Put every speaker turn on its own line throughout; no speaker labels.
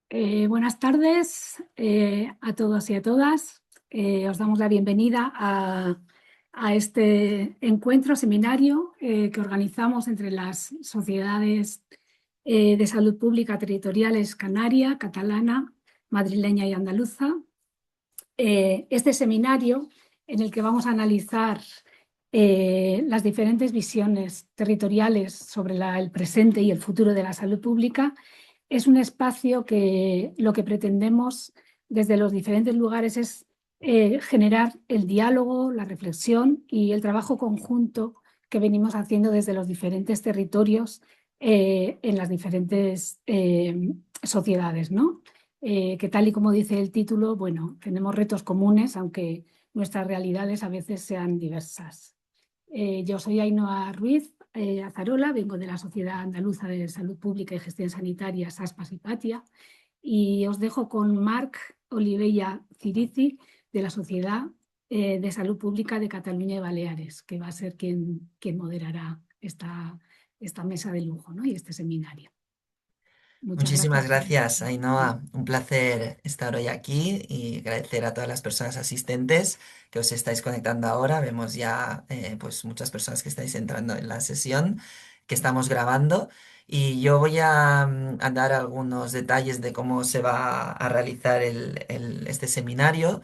Buenas tardes a todos y a todas. Os damos la bienvenida a este encuentro, seminario que organizamos entre las sociedades de salud pública territoriales canaria, catalana, madrileña y andaluza. Este seminario en el que vamos a analizar las diferentes visiones territoriales sobre el presente y el futuro de la salud pública es un espacio que lo que pretendemos desde los diferentes lugares es generar el diálogo, la reflexión y el trabajo conjunto que venimos haciendo desde los diferentes territorios en las diferentes sociedades, ¿no? Que tal y como dice el título, bueno, tenemos retos comunes, aunque nuestras realidades a veces sean diversas. Yo soy Ainhoa Ruiz Azarola, vengo de la Sociedad Andaluza de Salud Pública y Gestión Sanitaria, SASPAS y PATIA, y os dejo con Marc Olivella Cirici, de la Sociedad de Salud Pública de Cataluña y Baleares, que va a ser quien moderará esta mesa de lujo, ¿no? Y este seminario. Muchas
Muchísimas
gracias por la
gracias,
atención.
Ainhoa. Un placer estar hoy aquí y agradecer a todas las personas asistentes que os estáis conectando ahora. Vemos ya pues muchas personas que estáis entrando en la sesión que estamos grabando y yo voy a dar algunos detalles de cómo se va a realizar este seminario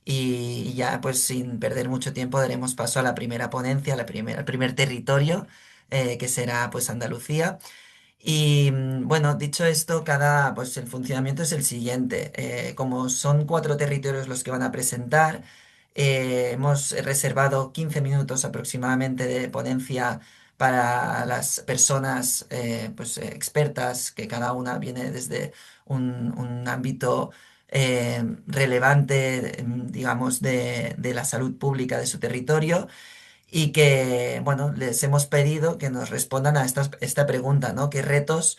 y ya pues sin perder mucho tiempo daremos paso a la primera ponencia, al primer territorio que será pues Andalucía. Y bueno, dicho esto, pues el funcionamiento es el siguiente. Como son 4 territorios los que van a presentar, hemos reservado 15 minutos aproximadamente de ponencia para las personas pues, expertas, que cada una viene desde un ámbito relevante, digamos, de la salud pública de su territorio y que, bueno, les hemos pedido que nos respondan a esta pregunta, ¿no? ¿Qué retos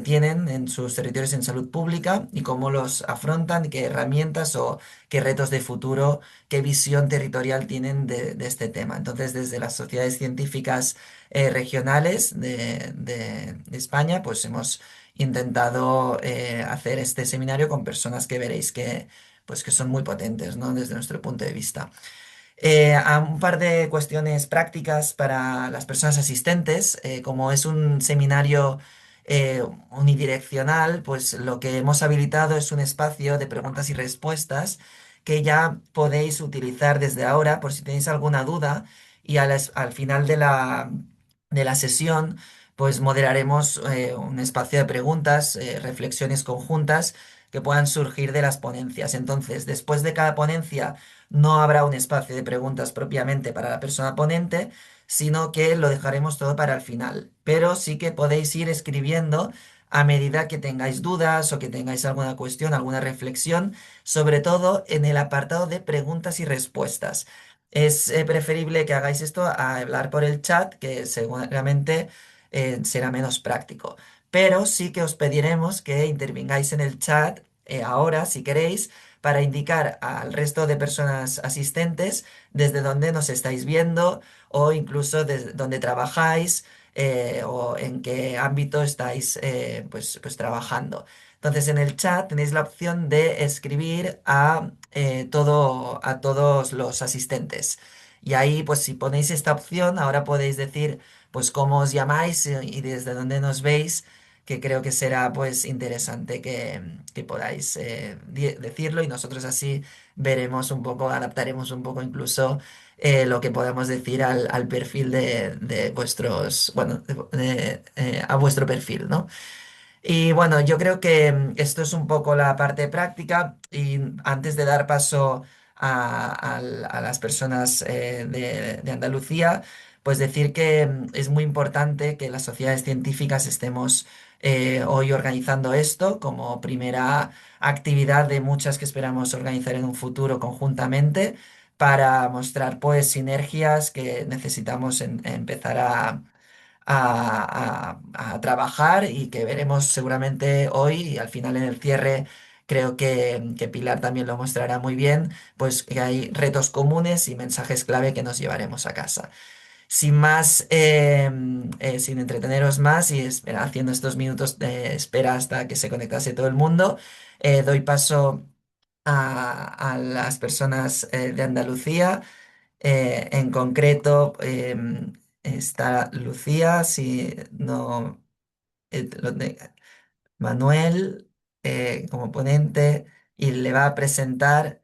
tienen en sus territorios en salud pública y cómo los afrontan? ¿Qué herramientas o qué retos de futuro, qué visión territorial tienen de este tema? Entonces, desde las sociedades científicas regionales de España, pues hemos intentado hacer este seminario con personas que veréis pues, que son muy potentes, ¿no? Desde nuestro punto de vista. A un par de cuestiones prácticas para las personas asistentes. Como es un seminario unidireccional, pues lo que hemos habilitado es un espacio de preguntas y respuestas que ya podéis utilizar desde ahora por si tenéis alguna duda y al final de la sesión, pues moderaremos un espacio de preguntas, reflexiones conjuntas que puedan surgir de las ponencias. Entonces, después de cada ponencia, no habrá un espacio de preguntas propiamente para la persona ponente, sino que lo dejaremos todo para el final. Pero sí que podéis ir escribiendo a medida que tengáis dudas o que tengáis alguna cuestión, alguna reflexión, sobre todo en el apartado de preguntas y respuestas. Es preferible que hagáis esto a hablar por el chat, que seguramente será menos práctico. Pero sí que os pediremos que intervengáis en el chat ahora, si queréis, para indicar al resto de personas asistentes desde dónde nos estáis viendo o incluso desde dónde trabajáis o en qué ámbito estáis pues trabajando. Entonces en el chat tenéis la opción de escribir a todos los asistentes. Y ahí, pues si ponéis esta opción, ahora podéis decir pues cómo os llamáis y desde dónde nos veis, que creo que será pues interesante que podáis decirlo y nosotros así veremos un poco, adaptaremos un poco incluso lo que podamos decir al perfil de vuestros, bueno, a vuestro perfil, ¿no? Y bueno, yo creo que esto es un poco la parte práctica y antes de dar paso a las personas de Andalucía, pues decir que es muy importante que las sociedades científicas estemos hoy organizando esto como primera actividad de muchas que esperamos organizar en un futuro conjuntamente para mostrar pues sinergias que necesitamos empezar a trabajar y que veremos seguramente hoy y al final en el cierre creo que Pilar también lo mostrará muy bien, pues que hay retos comunes y mensajes clave que nos llevaremos a casa. sin más, sin entreteneros más y haciendo estos minutos de espera hasta que se conectase todo el mundo, doy paso a las personas de Andalucía. En concreto, está Lucía, si no, Manuel como ponente, y le va a presentar.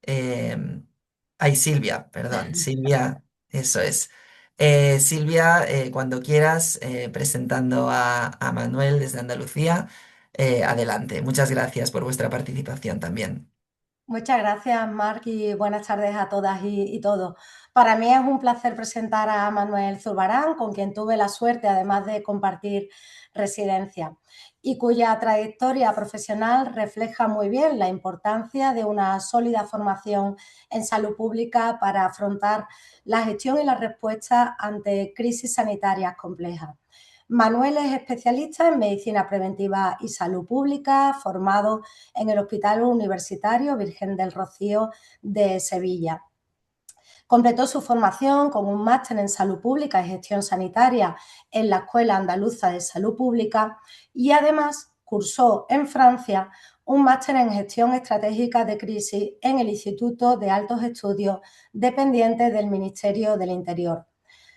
Ay, Silvia, perdón, Silvia, eso es. Silvia, cuando quieras, presentando a Manuel desde Andalucía, adelante. Muchas gracias por vuestra participación también.
Muchas gracias, Marc, y buenas tardes a todas y todos. Para mí es un placer presentar a Manuel Zurbarán, con quien tuve la suerte, además de compartir residencia, y cuya trayectoria profesional refleja muy bien la importancia de una sólida formación en salud pública para afrontar la gestión y la respuesta ante crisis sanitarias complejas. Manuel es especialista en medicina preventiva y salud pública, formado en el Hospital Universitario Virgen del Rocío de Sevilla. Completó su formación con un máster en salud pública y gestión sanitaria en la Escuela Andaluza de Salud Pública y además cursó en Francia un máster en gestión estratégica de crisis en el Instituto de Altos Estudios dependiente del Ministerio del Interior.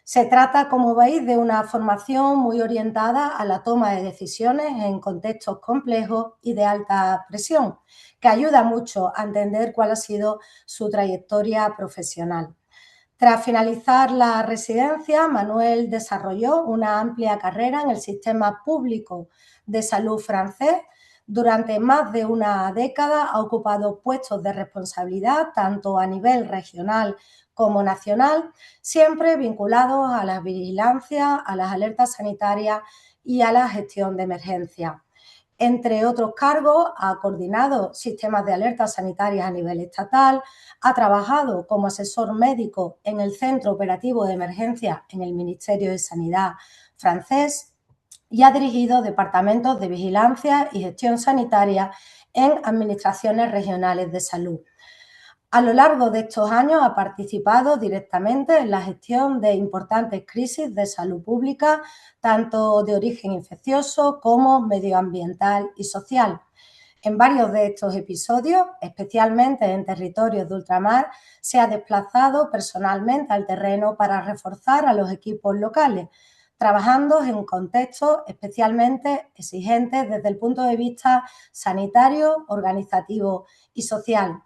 Se trata, como veis, de una formación muy orientada a la toma de decisiones en contextos complejos y de alta presión, que ayuda mucho a entender cuál ha sido su trayectoria profesional. Tras finalizar la residencia, Manuel desarrolló una amplia carrera en el sistema público de salud francés. Durante más de una década ha ocupado puestos de responsabilidad tanto a nivel regional como nacional, siempre vinculados a la vigilancia, a las alertas sanitarias y a la gestión de emergencia. Entre otros cargos, ha coordinado sistemas de alertas sanitarias a nivel estatal, ha trabajado como asesor médico en el Centro Operativo de Emergencia en el Ministerio de Sanidad francés y ha dirigido departamentos de vigilancia y gestión sanitaria en administraciones regionales de salud. A lo largo de estos años ha participado directamente en la gestión de importantes crisis de salud pública, tanto de origen infeccioso como medioambiental y social. En varios de estos episodios, especialmente en territorios de ultramar, se ha desplazado personalmente al terreno para reforzar a los equipos locales, trabajando en contextos especialmente exigentes desde el punto de vista sanitario, organizativo y social.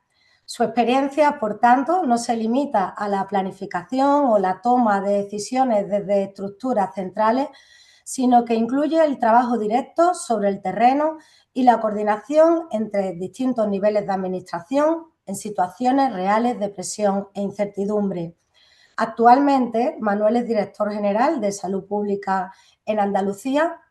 Su experiencia, por tanto, no se limita a la planificación o la toma de decisiones desde estructuras centrales, sino que incluye el trabajo directo sobre el terreno y la coordinación entre distintos niveles de administración en situaciones reales de presión e incertidumbre. Actualmente, Manuel es director general de Salud Pública en Andalucía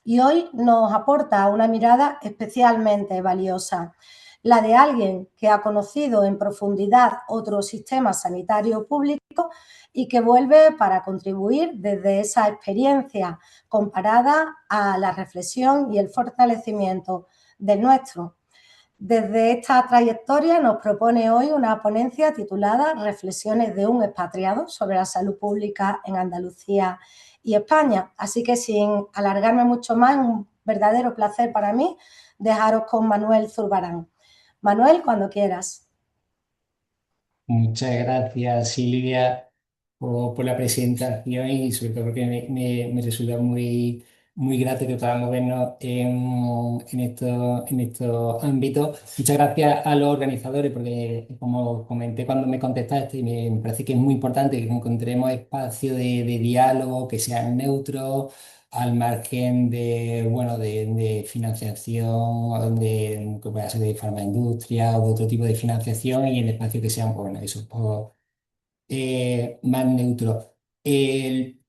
y hoy nos aporta una mirada especialmente valiosa, la de alguien que ha conocido en profundidad otro sistema sanitario público y que vuelve para contribuir desde esa experiencia comparada a la reflexión y el fortalecimiento del nuestro. Desde esta trayectoria nos propone hoy una ponencia titulada Reflexiones de un expatriado sobre la salud pública en Andalucía y España. Así que sin alargarme mucho más, es un verdadero placer para mí dejaros con Manuel Zurbarán. Manuel, cuando quieras.
Muchas gracias, Silvia, por la presentación y sobre todo porque me resulta muy grato que podamos vernos en estos ámbitos. Muchas gracias a los organizadores porque, como comenté cuando me contestaste, y me parece que es muy importante que encontremos espacios de diálogo que sean neutros al margen de financiación, que pueda ser de farmaindustria o de otro tipo de financiación y en espacios que sean, pues, bueno, eso, pues, más neutros. El-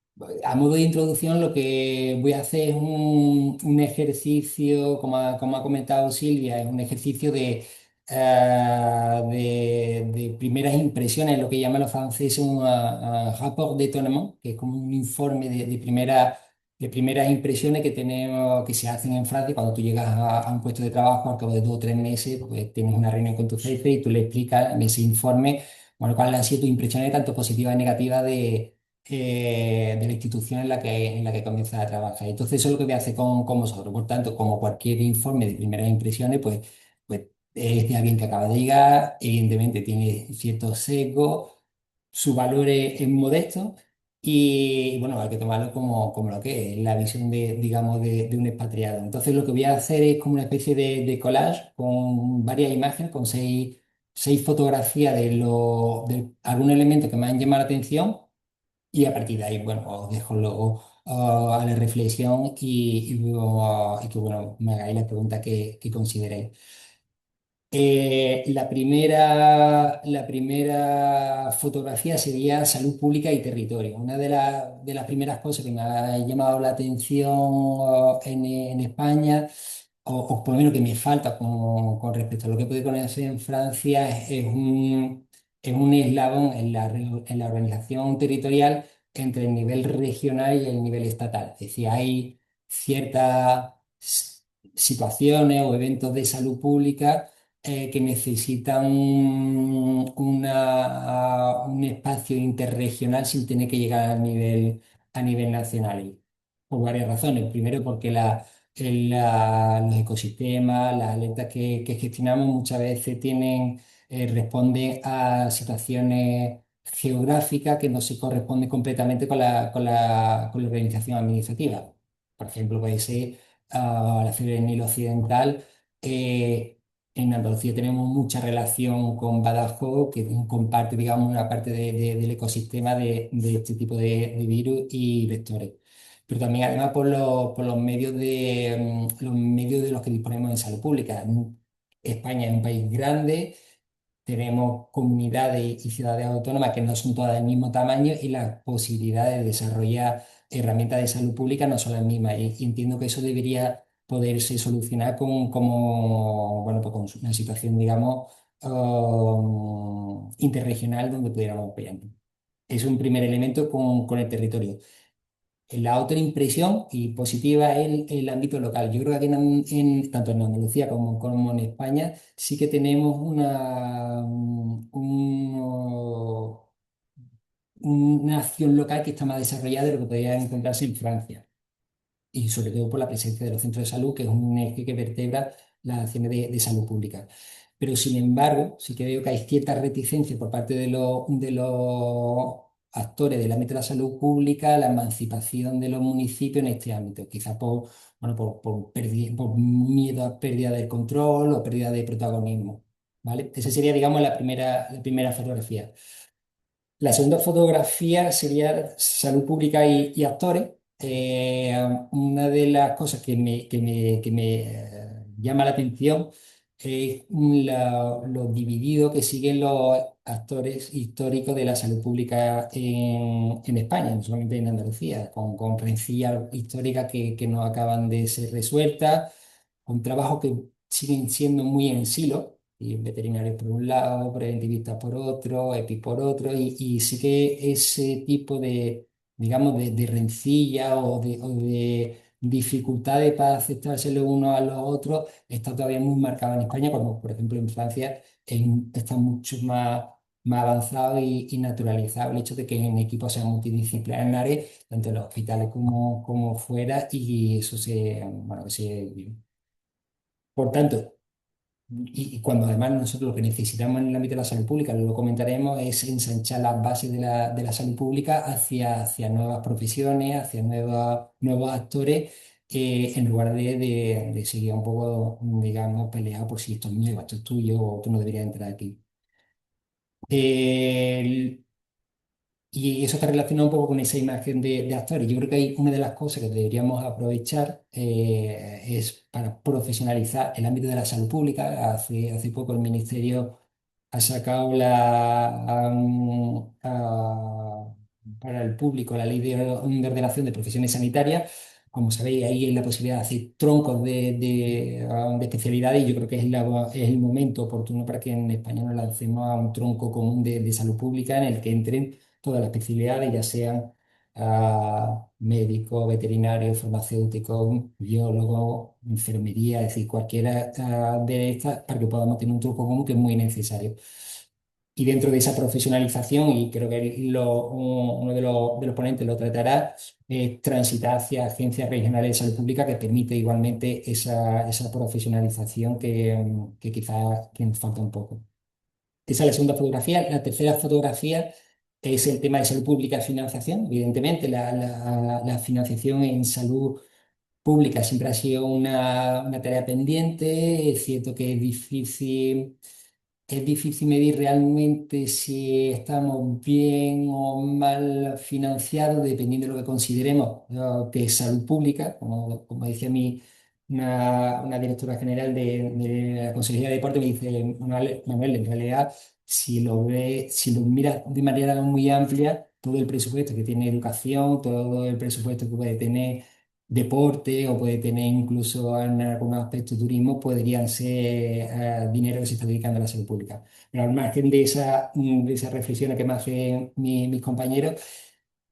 a modo de introducción, lo que voy a hacer es un ejercicio, como ha comentado Silvia, es un ejercicio de primeras impresiones, lo que llaman los franceses un rapport d'étonnement, que es como un informe de primeras impresiones que tenemos, que se hacen en Francia cuando tú llegas a un puesto de trabajo al cabo de 2 o 3 meses, pues tienes una reunión con tu jefe y tú le explicas en ese informe, bueno, cuáles han sido tus impresiones tanto positivas y negativas de la institución en la que comienza a trabajar. Entonces, eso es lo que voy a hacer con vosotros. Por tanto, como cualquier informe de primeras impresiones, pues es de alguien que acaba de llegar, evidentemente tiene ciertos sesgos, su valor es modesto y, bueno, hay que tomarlo como lo que es, la visión de, digamos, de un expatriado. Entonces, lo que voy a hacer es como una especie de collage con varias imágenes, con seis fotografías de algún elemento que me han llamado la atención y a partir de ahí, bueno, os dejo luego a la reflexión y luego y que, bueno, me hagáis la pregunta que consideréis. La primera fotografía sería salud pública y territorio. Una de las primeras cosas que me ha llamado la atención en España, o por lo menos que me falta con respecto a lo que puede conocer en Francia, es un eslabón en la organización territorial entre el nivel regional y el nivel estatal. Es decir, hay ciertas situaciones o eventos de salud pública que necesitan un espacio interregional sin tener que llegar a nivel nacional. Y por varias razones. Primero, porque los ecosistemas, las alertas que gestionamos muchas veces responden a situaciones geográficas que no se corresponden completamente con la organización administrativa. Por ejemplo, puede ser la fiebre del Nilo Occidental. eh, en Andalucía tenemos mucha relación con Badajoz, que comparte, digamos, una parte del ecosistema de este tipo de virus y vectores. Pero también, además, por los medios de los que disponemos en salud pública. España es un país grande, tenemos comunidades y ciudades autónomas que no son todas del mismo tamaño y las posibilidades de desarrollar herramientas de salud pública no son las mismas. Y entiendo que eso debería poderse solucionar bueno, pues con una situación, digamos, interregional donde pudiéramos apoyar. Es un primer elemento con el territorio. La otra impresión y positiva es el ámbito local. Yo creo que aquí tanto en Andalucía como en España sí que tenemos una acción local que está más desarrollada de lo que podría encontrarse en Francia y sobre todo por la presencia de los centros de salud, que es un eje que vertebra las acciones de salud pública. Pero sin embargo, sí que veo que hay cierta reticencia por parte de los actores del ámbito de la salud pública a la emancipación de los municipios en este ámbito, quizás bueno, por miedo a pérdida del control o pérdida de protagonismo. ¿Vale? Esa sería, digamos, la primera fotografía. La segunda fotografía sería salud pública y actores. Una de las cosas que me llama la atención es lo dividido que siguen los actores históricos de la salud pública en España, no solamente en Andalucía, con rencillas históricas que no acaban de ser resueltas, con trabajos que siguen siendo muy en silo y veterinarios por un lado, preventivistas por otro, EPI por otro, y sí que ese tipo digamos, de rencilla o de dificultades para aceptarse los unos a los otros está todavía muy marcado en España, cuando, por ejemplo, en Francia está mucho más avanzado y naturalizado el hecho de que en equipos sean multidisciplinares, tanto en los hospitales como fuera, y eso bueno, por tanto, y cuando además nosotros lo que necesitamos en el ámbito de la salud pública, lo comentaremos, es ensanchar las bases de la salud pública hacia nuevas profesiones, hacia nuevos actores, en lugar de seguir un poco, digamos, peleado por si esto es mío, esto es tuyo, o tú no deberías entrar aquí. El- y eso está relacionado un poco con esa imagen de actores. Yo creo que hay una de las cosas que deberíamos aprovechar es para profesionalizar el ámbito de la salud pública. Hace poco el Ministerio ha sacado para el público la ley de ordenación de profesiones sanitarias. Como sabéis, ahí hay la posibilidad de hacer troncos de especialidades y yo creo que es el momento oportuno para que en España nos lancemos a un tronco común de salud pública en el que entren todas las especialidades, ya sean médicos, veterinarios, farmacéuticos, biólogos, enfermería, es decir, cualquiera de estas para que podamos tener un tronco común que es muy necesario. Y dentro de esa profesionalización, y creo que uno de los ponentes lo tratará, transitar hacia agencias regionales de salud pública que permite igualmente esa profesionalización que quizás que nos falta un poco. Esa es la segunda fotografía. La tercera fotografía es el tema de salud pública y financiación. Evidentemente, la financiación en salud pública siempre ha sido una tarea pendiente. Es cierto que es difícil medir realmente si estamos bien o mal financiados, dependiendo de lo que consideremos que es salud pública. Como decía una directora general de la Consejería de Deporte, me dice: Manuel, en realidad, si lo miras de manera muy amplia, todo el presupuesto que tiene educación, todo el presupuesto que puede tener deporte o puede tener incluso en algunos aspectos turismo, podrían ser dinero que se está dedicando a la salud pública. Pero al margen de esas reflexiones que me hacen mis compañeros,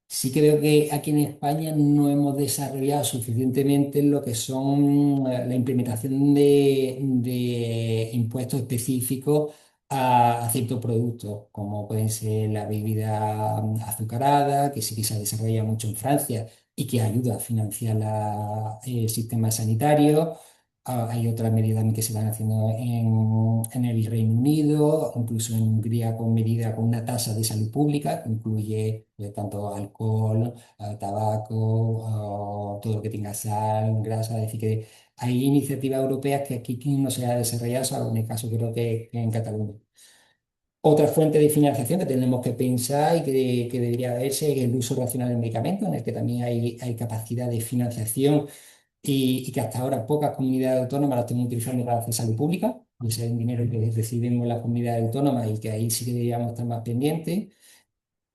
sí que veo que aquí en España no hemos desarrollado suficientemente lo que son la implementación de impuestos específicos a ciertos productos, como pueden ser la bebida azucarada, que sí que se ha desarrollado mucho en Francia y que ayuda a financiar el sistema sanitario. Hay otras medidas que se van haciendo en el Reino Unido, incluso en Hungría, con medidas con una tasa de salud pública que incluye tanto alcohol, tabaco, todo lo que tenga sal, grasa. Es decir, que hay iniciativas europeas que aquí no se ha desarrollado, salvo en el caso creo que en Cataluña. Otra fuente de financiación que tenemos que pensar y que debería verse es el uso racional del medicamento, en el que también hay capacidad de financiación y que hasta ahora pocas comunidades autónomas la están utilizando para hacer salud pública. Ese es el dinero que recibimos las comunidades autónomas y que ahí sí que deberíamos estar más pendientes.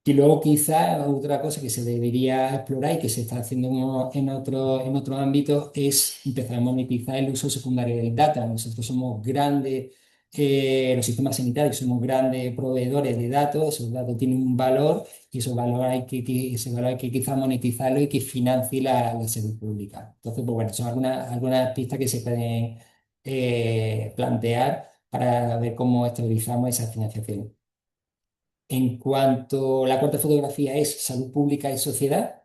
Y luego quizá otra cosa que se debería explorar y que se está haciendo en otro ámbito es empezar a monetizar el uso secundario del data. Nosotros somos grandes, los sistemas sanitarios somos grandes proveedores de datos, esos datos tienen un valor y ese valor hay que quizá monetizarlo y que financie la salud pública. Entonces, pues bueno, son algunas pistas que se pueden plantear para ver cómo estabilizamos esa financiación. En cuanto a la cuarta fotografía es salud pública y sociedad,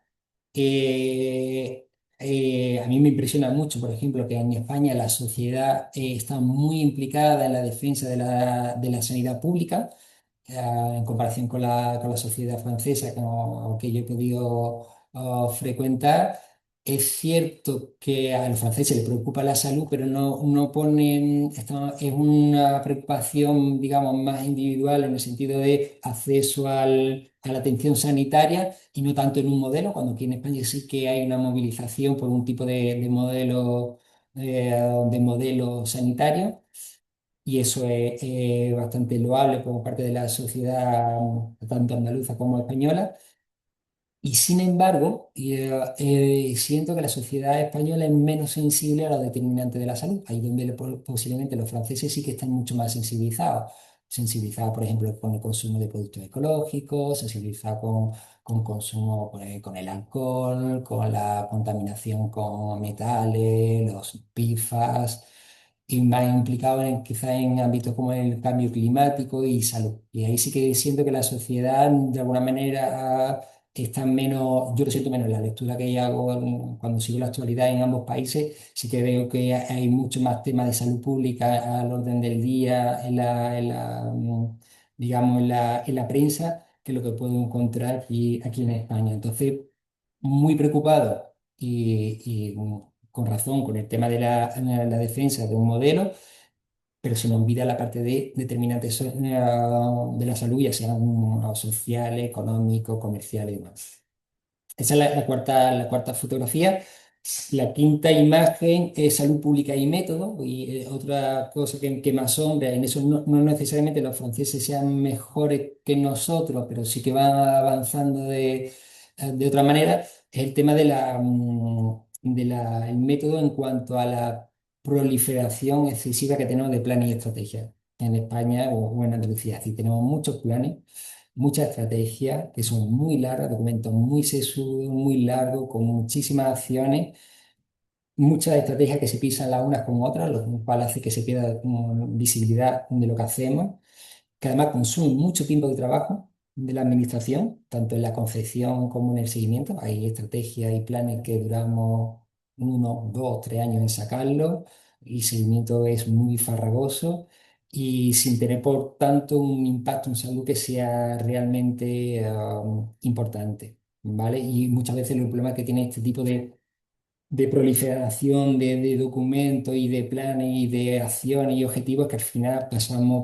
a mí me impresiona mucho, por ejemplo, que en España la sociedad está muy implicada en la defensa de la sanidad pública, en comparación con la sociedad francesa que yo he podido frecuentar. Es cierto que a los franceses les preocupa la salud, pero no ponen, es una preocupación, digamos, más individual en el sentido de acceso a la atención sanitaria y no tanto en un modelo, cuando aquí en España sí que hay una movilización por un tipo de modelo sanitario. Y eso es bastante loable por parte de la sociedad, tanto andaluza como española. Y sin embargo, siento que la sociedad española es menos sensible a los determinantes de la salud. Ahí donde posiblemente los franceses sí que están mucho más sensibilizados. Sensibilizados, por ejemplo, con el consumo de productos ecológicos, sensibilizados con consumo, con el alcohol, con la contaminación con metales, los PFAS, y más implicados quizás en ámbitos como el cambio climático y salud. Y ahí sí que siento que la sociedad, de alguna manera, están menos, yo lo siento menos en la lectura que hago cuando sigo la actualidad en ambos países, sí que veo que hay mucho más temas de salud pública al orden del día digamos, en la prensa que lo que puedo encontrar aquí en España. Entonces, muy preocupado y con razón con el tema de la defensa de un modelo, pero se nos olvida la parte de determinantes de la salud, ya sean sociales, económicos, comerciales y demás. Esa es la cuarta fotografía. La quinta imagen es salud pública y método. Y otra cosa que me asombra, en eso no necesariamente los franceses sean mejores que nosotros, pero sí que van avanzando de otra manera, es el tema el método en cuanto a la proliferación excesiva que tenemos de planes y estrategias en España o en Andalucía. Es decir, tenemos muchos planes, muchas estrategias que son muy largas, documentos muy sesudos, muy largos, con muchísimas acciones, muchas estrategias que se pisan las unas con otras, lo cual hace que se pierda visibilidad de lo que hacemos. que además consumen mucho tiempo de trabajo de la administración, tanto en la concepción como en el seguimiento. Hay estrategias y planes que duramos 1, 2, 3 años en sacarlo y seguimiento es muy farragoso y sin tener por tanto un impacto en salud que sea realmente importante, ¿vale? Y muchas veces el problema que tiene este tipo de proliferación de documentos y de planes y de acciones y objetivos que al final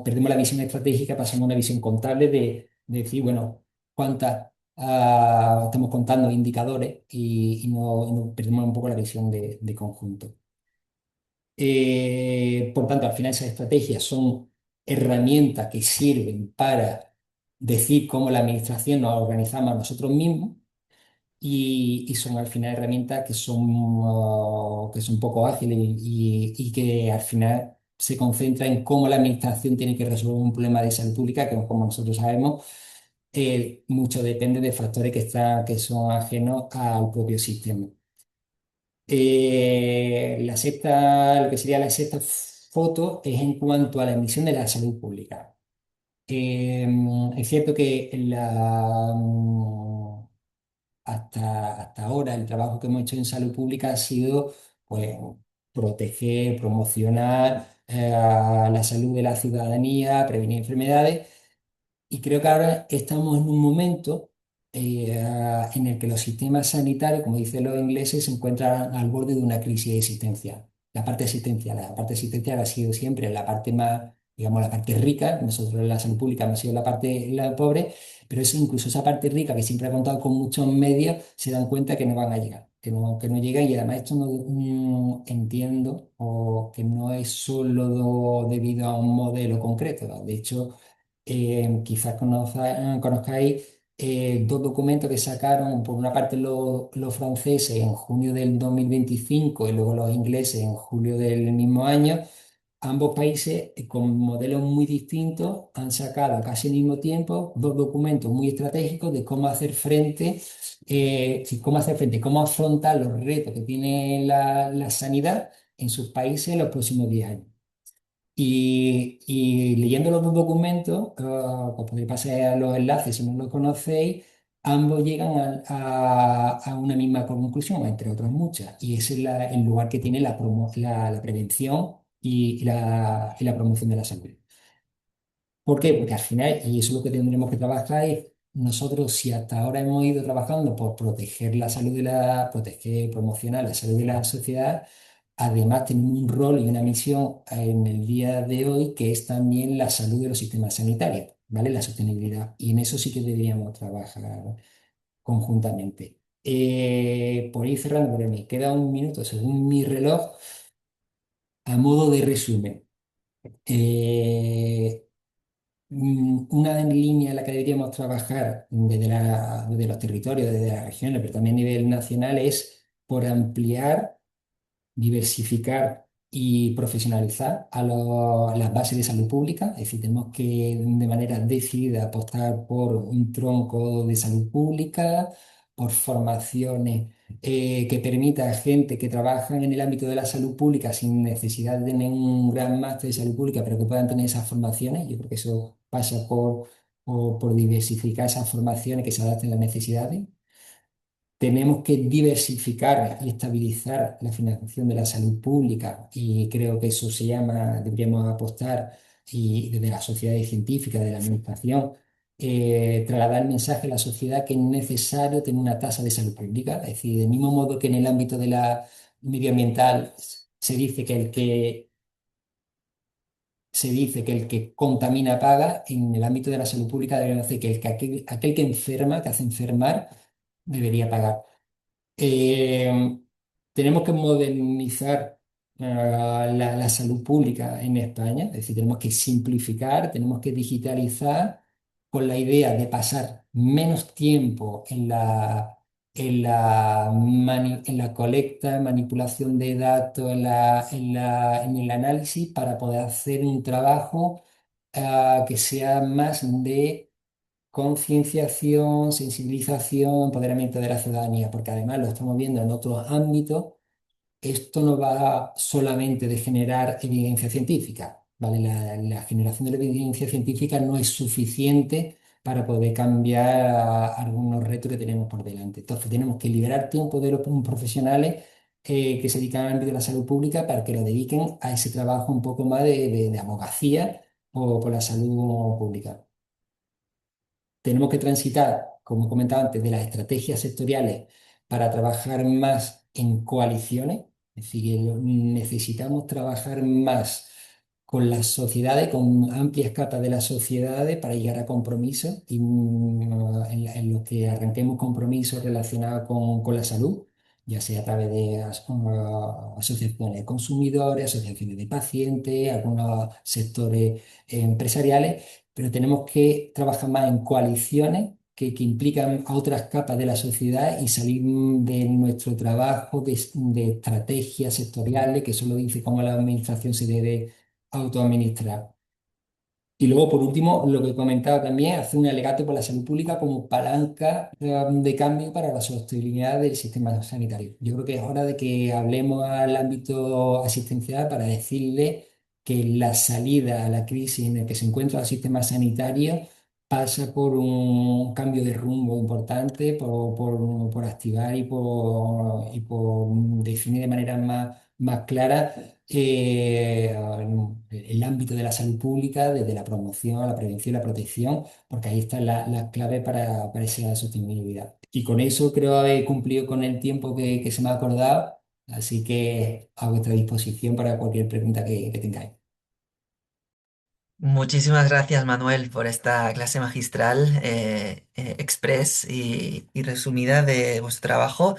perdemos la visión estratégica, pasamos a una visión contable de decir, bueno, cuántas estamos contando indicadores y no perdemos un poco la visión de conjunto. Por tanto, al final esas estrategias son herramientas que sirven para decir cómo la administración nos organizamos a nosotros mismos y son al final herramientas que son poco ágiles y que al final se concentra en cómo la administración tiene que resolver un problema de salud pública, que como nosotros sabemos, mucho depende de factores que son ajenos al propio sistema. Lo que sería la sexta foto es en cuanto a la emisión de la salud pública. Eh, es cierto que hasta ahora el trabajo que hemos hecho en salud pública ha sido pues, proteger, promocionar la salud de la ciudadanía, prevenir enfermedades y creo que ahora estamos en un momento en el que los sistemas sanitarios, como dicen los ingleses, se encuentran al borde de una crisis existencial. La parte asistencial ha sido siempre la parte más, digamos, la parte rica. Nosotros en la salud pública hemos sido la parte la pobre, pero incluso esa parte rica que siempre ha contado con muchos medios, se dan cuenta que no van a llegar, que no llegan y además esto no entiendo o que no es solo debido a un modelo concreto. De hecho, quizás conozcáis dos documentos que sacaron, por una parte los franceses en junio del 2025 y luego los ingleses en julio del mismo año. Ambos países, con modelos muy distintos, han sacado casi al mismo tiempo dos documentos muy estratégicos de cómo afrontar los retos que tiene la sanidad en sus países en los próximos 10 años. Y leyendo los dos documentos, os podéis pasar los enlaces si no los conocéis, ambos llegan a una misma conclusión, entre otras muchas, y ese es el lugar que tiene la prevención y la promoción de la salud. ¿Por qué? Porque al final, y eso es lo que tendremos que trabajar, es nosotros, si hasta ahora hemos ido trabajando por proteger, promocionar la salud de la sociedad, además tenemos un rol y una misión en el día de hoy que es también la salud de los sistemas sanitarios, ¿vale? La sostenibilidad. Y en eso sí que deberíamos trabajar conjuntamente. Por ir cerrando, porque me queda un minuto según mi reloj, a modo de resumen. eh, Una línea en la que deberíamos trabajar desde los territorios, desde las regiones, pero también a nivel nacional, es por ampliar, diversificar y profesionalizar las bases de salud pública. Es decir, tenemos que de manera decidida apostar por un tronco de salud pública, por formaciones que permita a gente que trabaja en el ámbito de la salud pública sin necesidad de tener un gran máster de salud pública, pero que puedan tener esas formaciones. Yo creo que eso pasa por diversificar esas formaciones que se adapten a las necesidades. Tenemos que diversificar y estabilizar la financiación de la salud pública y creo que eso deberíamos apostar y desde la sociedad científica, de la administración, trasladar el mensaje a la sociedad que es necesario tener una tasa de salud pública. Es decir, del mismo modo que en el ámbito de la medioambiental se dice que el que contamina paga, en el ámbito de la salud pública deberíamos decir que aquel que enferma, que hace enfermar, debería pagar. Eh, Tenemos que modernizar la salud pública en España, es decir, tenemos que simplificar, tenemos que digitalizar con la idea de pasar menos tiempo en la colecta, manipulación de datos, en el análisis para poder hacer un trabajo que sea más de concienciación, sensibilización, empoderamiento de la ciudadanía, porque además lo estamos viendo en otros ámbitos, esto no va solamente de generar evidencia científica, ¿vale? La generación de la evidencia científica no es suficiente para poder cambiar algunos retos que tenemos por delante. Entonces, tenemos que liberar tiempo de los profesionales que se dedican al ámbito de la salud pública para que lo dediquen a ese trabajo un poco más de abogacía por la salud pública. Tenemos que transitar, como comentaba antes, de las estrategias sectoriales para trabajar más en coaliciones, es decir, que necesitamos trabajar más con las sociedades, con amplias capas de las sociedades para llegar a compromisos y, en los que arranquemos compromisos relacionados con la salud, ya sea a través de asociaciones de consumidores, asociaciones de pacientes, algunos sectores empresariales, pero tenemos que trabajar más en coaliciones que implican a otras capas de la sociedad y salir de nuestro trabajo de estrategias sectoriales, que solo dice cómo la administración se debe autoadministrar. Y luego, por último, lo que comentaba también, hacer un alegato por la salud pública como palanca de cambio para la sostenibilidad del sistema sanitario. Yo creo que es hora de que hablemos al ámbito asistencial para decirle que la salida a la crisis en la que se encuentra el sistema sanitario pasa por un cambio de rumbo importante, por activar y por definir de manera más clara el ámbito de la salud pública, desde la promoción, la prevención y la protección, porque ahí está la clave para esa sostenibilidad. Y con eso creo haber cumplido con el tiempo que se me ha acordado, así que a vuestra disposición para cualquier pregunta que tengáis.
Muchísimas gracias, Manuel, por esta clase magistral, express y resumida de vuestro trabajo.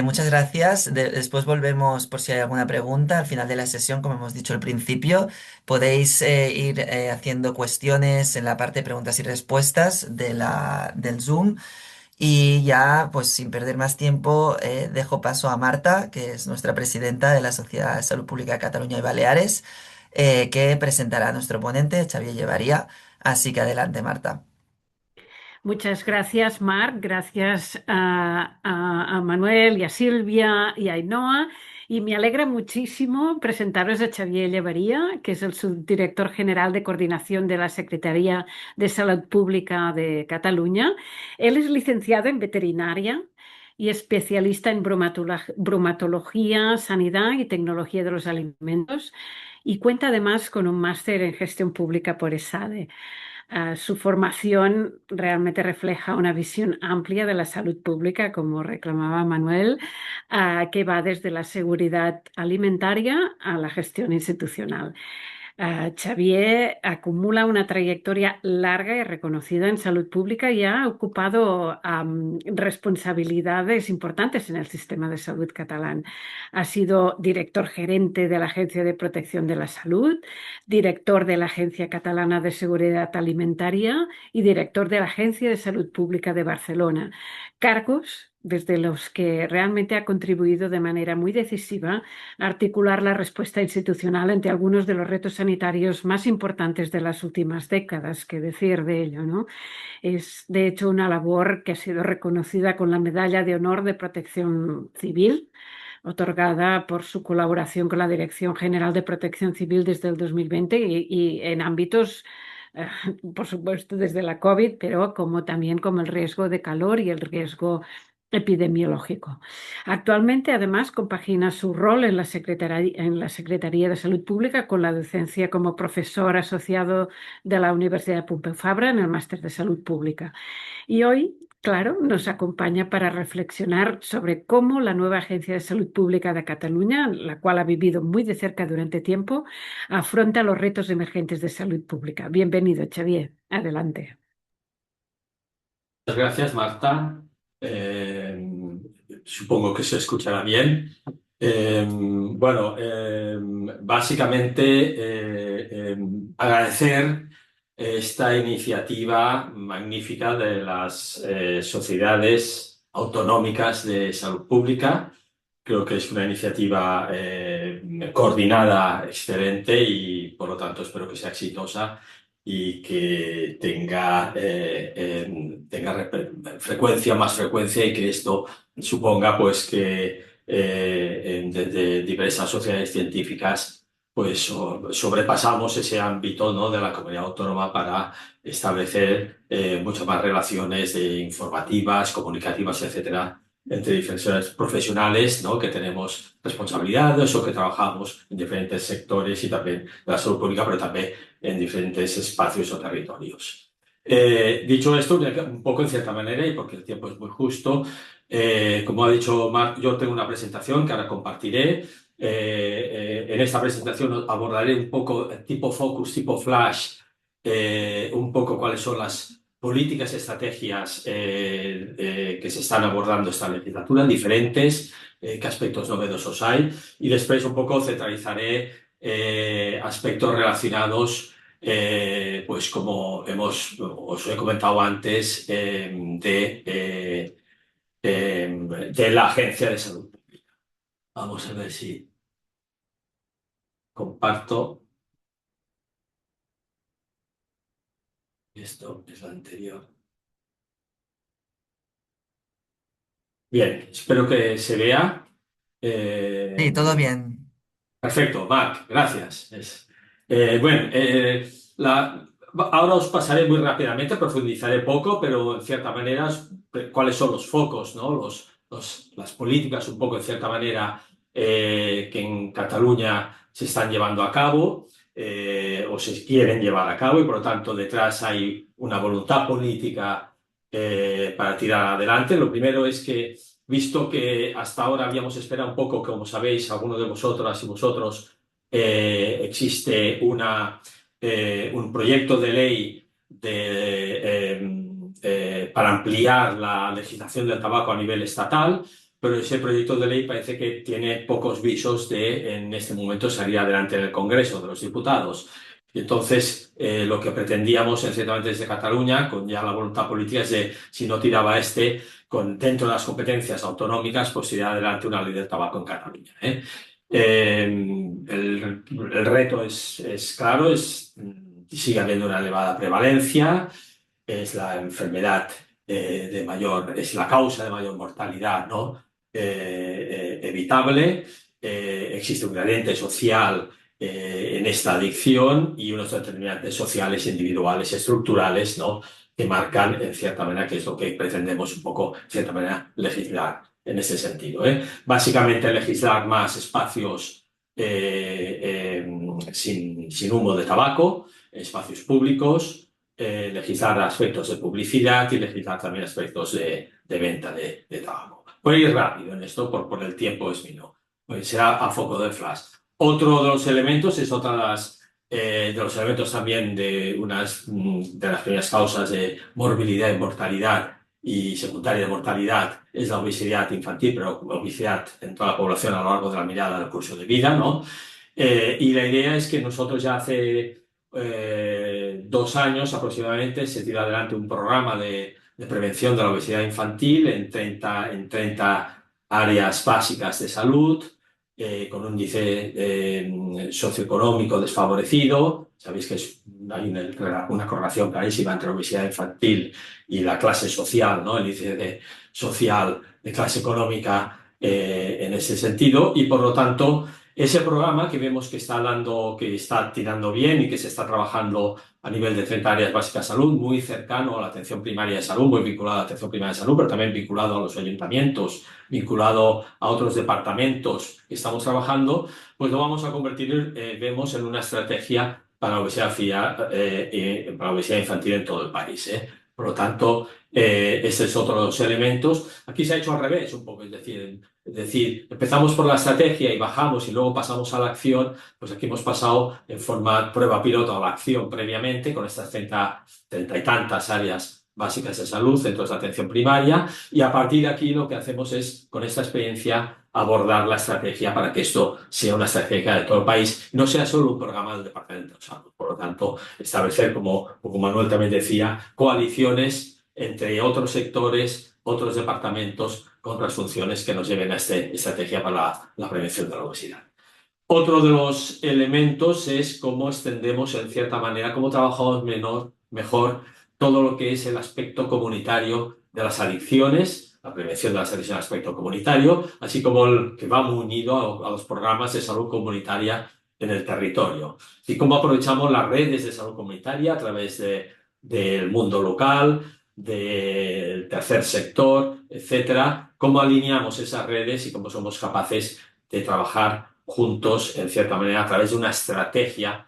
Muchas gracias. Después volvemos por si hay alguna pregunta. Al final de la sesión, como hemos dicho al principio, podéis ir haciendo cuestiones en la parte de preguntas y respuestas del Zoom. Y ya, pues sin perder más tiempo, dejo paso a Marta, que es nuestra presidenta de la Sociedad de Salud Pública de Cataluña y Baleares, que presentará a nuestro ponente, Xavier Llevaría. Así que adelante, Marta.
Muchas gracias, Marc. Gracias a Manuel y a Silvia y a Ainhoa. Y me alegra muchísimo presentaros a Xavier Llevaría, que es el subdirector general de coordinación de la Secretaría de Salud Pública de Cataluña. Él es licenciado en veterinaria y especialista en bromatología, sanidad y tecnología de los alimentos. Y cuenta además con un máster en gestión pública por ESADE. Su formación realmente refleja una visión amplia de la salud pública, como reclamaba Manuel, que va desde la seguridad alimentaria a la gestión institucional. Xavier acumula una trayectoria larga y reconocida en salud pública y ha ocupado responsabilidades importantes en el sistema de salud catalán. Ha sido director gerente de la Agencia de Protección de la Salud, director de la Agencia Catalana de Seguridad Alimentaria y director de la Agencia de Salud Pública de Barcelona. Cargos desde los que realmente ha contribuido de manera muy decisiva a articular la respuesta institucional ante algunos de los retos sanitarios más importantes de las últimas décadas. ¿Qué decir de ello, no? Es, de hecho, una labor que ha sido reconocida con la Medalla de Honor de Protección Civil, otorgada por su colaboración con la Dirección General de Protección Civil desde el 2020 y en ámbitos por supuesto, desde la COVID, pero también como el riesgo de calor y el riesgo epidemiológico. Actualmente, además, compagina su rol en la Secretaría de Salud Pública con la docencia como profesor asociado de la Universidad de Pompeu Fabra en el Máster de Salud Pública. Y hoy, claro, nos acompaña para reflexionar sobre cómo la nueva Agencia de Salud Pública de Cataluña, la cual ha vivido muy de cerca durante tiempo, afronta los retos emergentes de salud pública. Bienvenido, Xavier. Adelante.
Muchas gracias, Marta. Supongo que se escuchará bien. Básicamente agradecer esta iniciativa magnífica de las sociedades autonómicas de salud pública. Creo que es una iniciativa coordinada, excelente y por lo tanto espero que sea exitosa y que tenga más frecuencia y que esto suponga pues que desde diversas sociedades científicas pues sobrepasamos ese ámbito, ¿no?, de la comunidad autónoma para establecer muchas más relaciones informativas, comunicativas, etcétera, entre diferentes profesionales, ¿no?, que tenemos responsabilidades o que trabajamos en diferentes sectores y también de la salud pública, pero también en diferentes espacios o territorios. Dicho esto, un poco en cierta manera, y porque el tiempo es muy justo, como ha dicho Marc, yo tengo una presentación que ahora compartiré. En esta presentación abordaré un poco tipo focus, tipo flash, un poco cuáles son las políticas y estrategias que se están abordando esta legislatura, diferentes, qué aspectos novedosos hay, y después un poco centralizaré aspectos relacionados, pues como os he comentado antes, de la Agencia de Salud Pública. Vamos a ver si comparto. Esto es lo anterior. Bien, espero que se vea.
Sí, todo bien.
Perfecto, Marc, gracias. Bueno, ahora os pasaré muy rápidamente, profundizaré poco, pero en cierta manera, cuáles son los focos, ¿no? Las políticas, un poco en cierta manera, que en Cataluña se están llevando a cabo o se quieren llevar a cabo, y por lo tanto detrás hay una voluntad política para tirar adelante. Lo primero es que, visto que hasta ahora habíamos esperado un poco, como sabéis, algunos de vosotras y vosotros, existe un proyecto de ley para ampliar la legislación del tabaco a nivel estatal, pero ese proyecto de ley parece que tiene pocos visos de, en este momento, salir adelante en el Congreso de los Diputados. Y entonces, lo que pretendíamos, ciertamente desde Cataluña, con ya la voluntad política, es de, si no tiraba dentro de las competencias autonómicas, pues tirar adelante una ley del tabaco en Cataluña. El reto es claro, sigue habiendo una elevada prevalencia, es la enfermedad es la causa de mayor mortalidad, ¿no?, evitable. Existe un gradiente social en esta adicción y unos determinantes sociales, individuales, estructurales, ¿no?, que marcan, en cierta manera, que es lo que pretendemos un poco, en cierta manera, legislar en ese sentido. Básicamente, legislar más espacios sin humo de tabaco, espacios públicos, legislar aspectos de publicidad y legislar también aspectos de venta de tabaco. Voy a ir rápido en esto por el tiempo es mío. Pues será a foco de flash. Otro de los elementos es de los elementos también de las primeras causas de morbilidad y mortalidad y secundaria de mortalidad es la obesidad infantil, pero obesidad en toda la población a lo largo de la mirada del curso de vida, ¿no? Y la idea es que nosotros ya hace 2 años aproximadamente se tira adelante un programa de prevención de la obesidad infantil en 30 áreas básicas de salud, con un índice socioeconómico desfavorecido. Sabéis que hay una correlación clarísima entre la obesidad infantil y la clase social, ¿no?, el índice social de clase económica en ese sentido, y por lo tanto ese programa que vemos que está tirando bien y que se está trabajando a nivel de 30 áreas básicas de salud, muy cercano a la atención primaria de salud, muy vinculado a la atención primaria de salud, pero también vinculado a los ayuntamientos, vinculado a otros departamentos que estamos trabajando, pues lo vamos a convertir, vemos, en una estrategia para la obesidad infantil en todo el país. Por lo tanto, ese es otro de los elementos. Aquí se ha hecho al revés un poco, es decir, empezamos por la estrategia y bajamos y luego pasamos a la acción. Pues aquí hemos pasado en forma prueba piloto a la acción previamente con estas 30 y tantas áreas básicas de salud, centros de atención primaria, y a partir de aquí lo que hacemos es, con esta experiencia, abordar la estrategia para que esto sea una estrategia de todo el país, no sea solo un programa del Departamento de Salud. Por lo tanto, establecer, como Manuel también decía, coaliciones entre otros sectores, otros departamentos, con otras funciones que nos lleven a esta estrategia para la prevención de la obesidad. Otro de los elementos es cómo extendemos, en cierta manera, cómo trabajamos mejor todo lo que es el aspecto comunitario de las adicciones, la prevención de las adicciones en el aspecto comunitario, así como el que va muy unido a los programas de salud comunitaria en el territorio. Y cómo aprovechamos las redes de salud comunitaria a través del mundo local, del tercer sector, etcétera, cómo alineamos esas redes y cómo somos capaces de trabajar juntos, en cierta manera, a través de una estrategia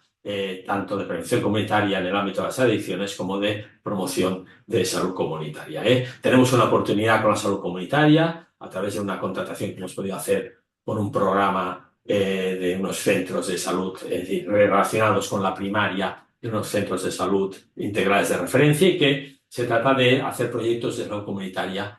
tanto de prevención comunitaria en el ámbito de las adicciones como de promoción de salud comunitaria. Tenemos una oportunidad con la salud comunitaria a través de una contratación que hemos podido hacer con un programa de unos centros de salud, es decir, relacionados con la primaria, de unos centros de salud integrales de referencia, y que se trata de hacer proyectos de salud comunitaria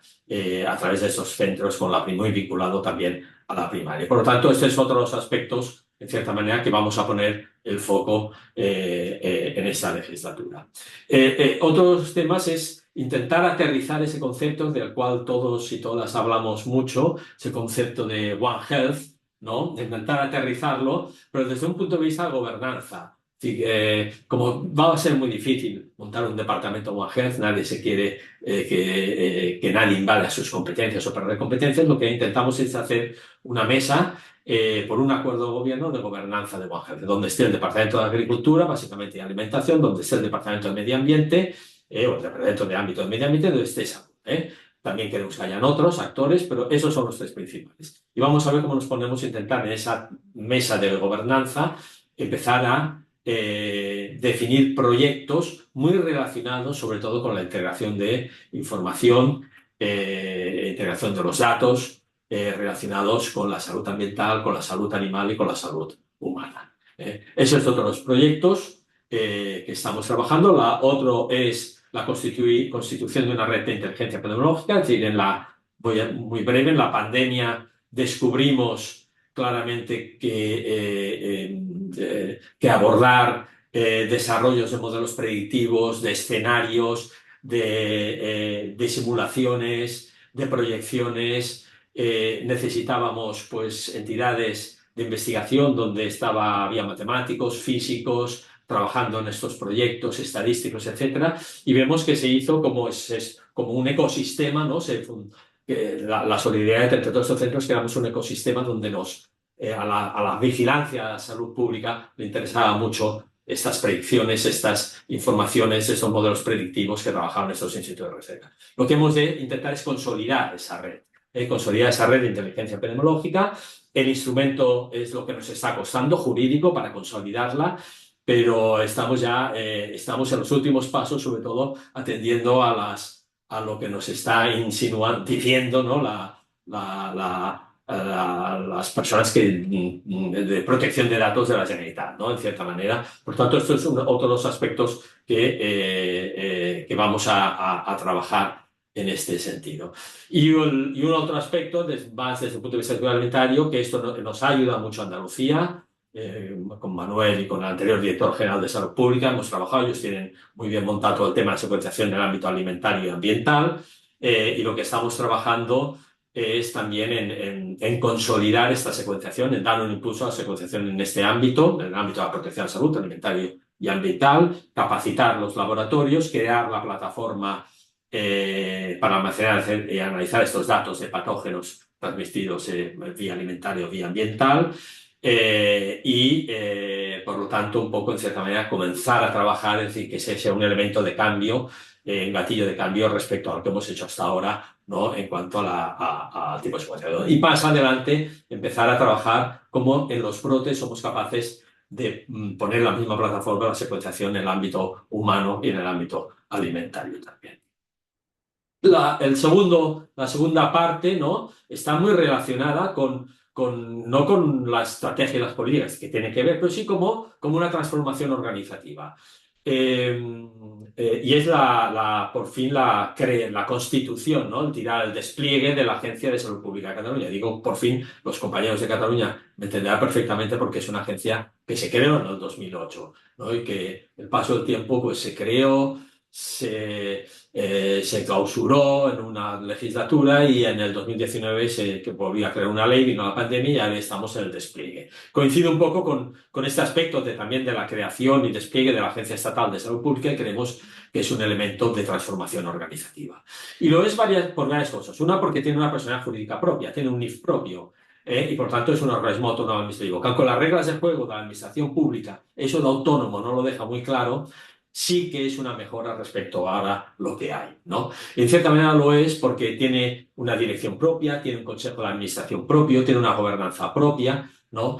a través de esos centros con la muy vinculado también a la primaria. Por lo tanto, este es otro de los aspectos, en cierta manera, que vamos a poner el foco en esta legislatura. Otros temas es intentar aterrizar ese concepto del cual todos y todas hablamos mucho, ese concepto de One Health, ¿no? De intentar aterrizarlo, pero desde un punto de vista de gobernanza. Como va a ser muy difícil montar un departamento One Health, nadie se quiere que nadie invada sus competencias o perder competencias, lo que intentamos es hacer una mesa por un acuerdo de gobierno de gobernanza de One Health, donde esté el Departamento de Agricultura, básicamente, y Alimentación, donde esté el Departamento de Medio Ambiente, o el Departamento de Ámbito de Medio Ambiente, donde esté salud. También queremos que hayan otros actores, pero esos son los tres principales. Y vamos a ver cómo nos ponemos a intentar en esa mesa de gobernanza empezar a definir proyectos muy relacionados sobre todo con la integración de información, integración de los datos relacionados con la salud ambiental, con la salud animal y con la salud humana. Esos son otros proyectos que estamos trabajando. Otro es la constitución de una red de inteligencia epidemiológica, es decir, muy breve, en la pandemia descubrimos claramente que abordar desarrollos de modelos predictivos, de escenarios, de simulaciones, de proyecciones. Necesitábamos pues entidades de investigación donde había matemáticos, físicos, trabajando en estos proyectos estadísticos, etcétera, y vemos que se hizo como un ecosistema, ¿no? La solidaridad entre todos estos centros, creamos un ecosistema donde a la vigilancia, a la salud pública, le interesaba mucho estas predicciones, estas informaciones, estos modelos predictivos que trabajaban estos institutos de recerca. Lo que hemos de intentar es consolidar esa red de inteligencia epidemiológica. El instrumento es lo que nos está costando, jurídico, para consolidarla, pero estamos en los últimos pasos, sobre todo atendiendo a lo que nos está diciendo, ¿no? las personas de protección de datos de la Generalitat, ¿no? En cierta manera. Por tanto, esto es otro de los aspectos que vamos a trabajar en este sentido. Y un otro aspecto, más desde el punto de vista alimentario, que esto nos ayuda mucho a Andalucía. Con Manuel y con el anterior director general de Salud Pública hemos trabajado, ellos tienen muy bien montado todo el tema de secuenciación en el ámbito alimentario y ambiental, y lo que estamos trabajando es también en consolidar esta secuenciación, en dar un impulso a la secuenciación en este ámbito, en el ámbito de la protección de la salud, alimentario y ambiental, capacitar los laboratorios, crear la plataforma para almacenar y analizar estos datos de patógenos transmitidos vía alimentaria o vía ambiental, por lo tanto, un poco, en cierta manera, comenzar a trabajar, es decir, que ese sea un elemento de cambio, un gatillo de cambio respecto a lo que hemos hecho hasta ahora, ¿no? En cuanto al tipo de secuenciación. Y más adelante, empezar a trabajar como en los brotes somos capaces de poner la misma plataforma de la secuenciación en el ámbito humano y en el ámbito alimentario también. La segunda parte, ¿no? Está muy relacionada no con la estrategia y las políticas que tiene que ver, pero sí como una transformación organizativa. Y es por fin la constitución, ¿no? El despliegue de la Agencia de Salud Pública de Cataluña. Digo, por fin, los compañeros de Cataluña me entenderán perfectamente porque es una agencia que se creó en el 2008, ¿no? Y que el paso del tiempo pues, se creó, se clausuró en una legislatura y en el 2019 que volvió a crear una ley, vino la pandemia y ahora estamos en el despliegue. Coincide un poco con este aspecto también de la creación y despliegue de la Agencia Estatal de Salud Pública, y creemos que es un elemento de transformación organizativa. Y lo es por varias cosas. Una, porque tiene una personalidad jurídica propia, tiene un NIF propio. y por tanto es un organismo autónomo administrativo. Que con las reglas de juego de la administración pública, eso de autónomo no lo deja muy claro, sí que es una mejora respecto a ahora lo que hay, ¿no? En cierta manera lo es porque tiene una dirección propia, tiene un consejo de administración propio, tiene una gobernanza propia, ¿no?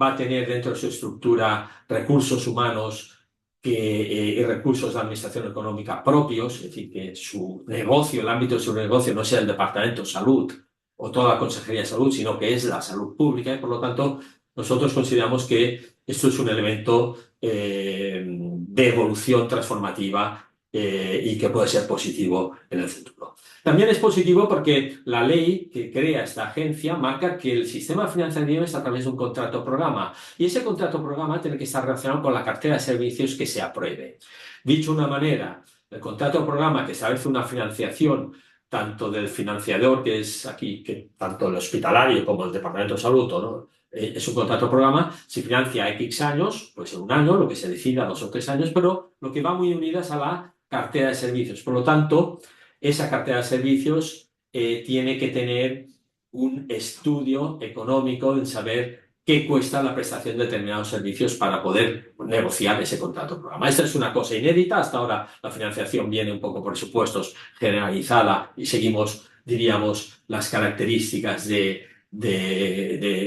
Va a tener dentro de su estructura recursos humanos y recursos de administración económica propios, es decir, que su negocio, el ámbito de su negocio no sea el Departamento de Salud o toda la Consejería de Salud, sino que es la salud pública y por lo tanto nosotros consideramos que esto es un elemento de evolución transformativa y que puede ser positivo en el futuro. También es positivo porque la ley que crea esta agencia marca que el sistema de financiación es a través de un contrato programa y ese contrato programa tiene que estar relacionado con la cartera de servicios que se apruebe. Dicho de una manera, el contrato programa que establece una financiación tanto del financiador, que es aquí, que tanto el hospitalario como el Departamento de Salud, ¿no? Es un contrato programa, se financia X años, pues en un año, lo que se decida 2 o 3 años, pero lo que va muy unidas a la cartera de servicios. Por lo tanto, esa cartera de servicios tiene que tener un estudio económico en saber qué cuesta la prestación de determinados servicios para poder negociar ese contrato programa. Esta es una cosa inédita. Hasta ahora la financiación viene un poco por presupuestos generalizada y seguimos, diríamos, las características de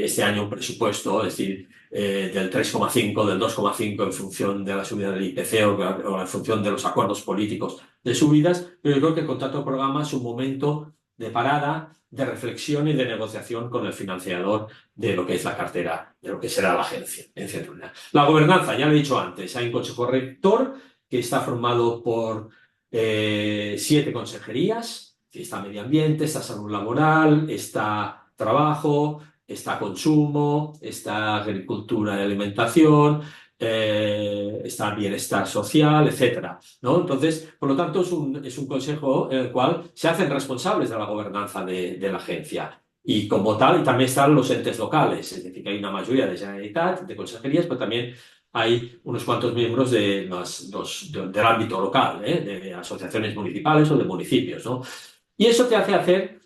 este año un presupuesto, es decir, del 3,5, del 2,5 en función de la subida del IPC o en función de los acuerdos políticos de subidas, pero yo creo que el contrato programa es un momento de parada, de reflexión y de negociación con el financiador de lo que es la cartera, de lo que será la agencia, en cierta manera. La gobernanza, ya lo he dicho antes, hay un consejo rector que está formado por 7 consejerías, está medio ambiente, está salud laboral, está trabajo, está consumo, está agricultura y alimentación, está bienestar social, etcétera, ¿no? Entonces, por lo tanto, es un consejo en el cual se hacen responsables de la gobernanza de la agencia. Y como tal, también están los entes locales, es decir, que hay una mayoría de Generalitat, de consejerías, pero también hay unos cuantos miembros del ámbito local, de asociaciones municipales o de municipios, ¿no? Y eso te hace hacer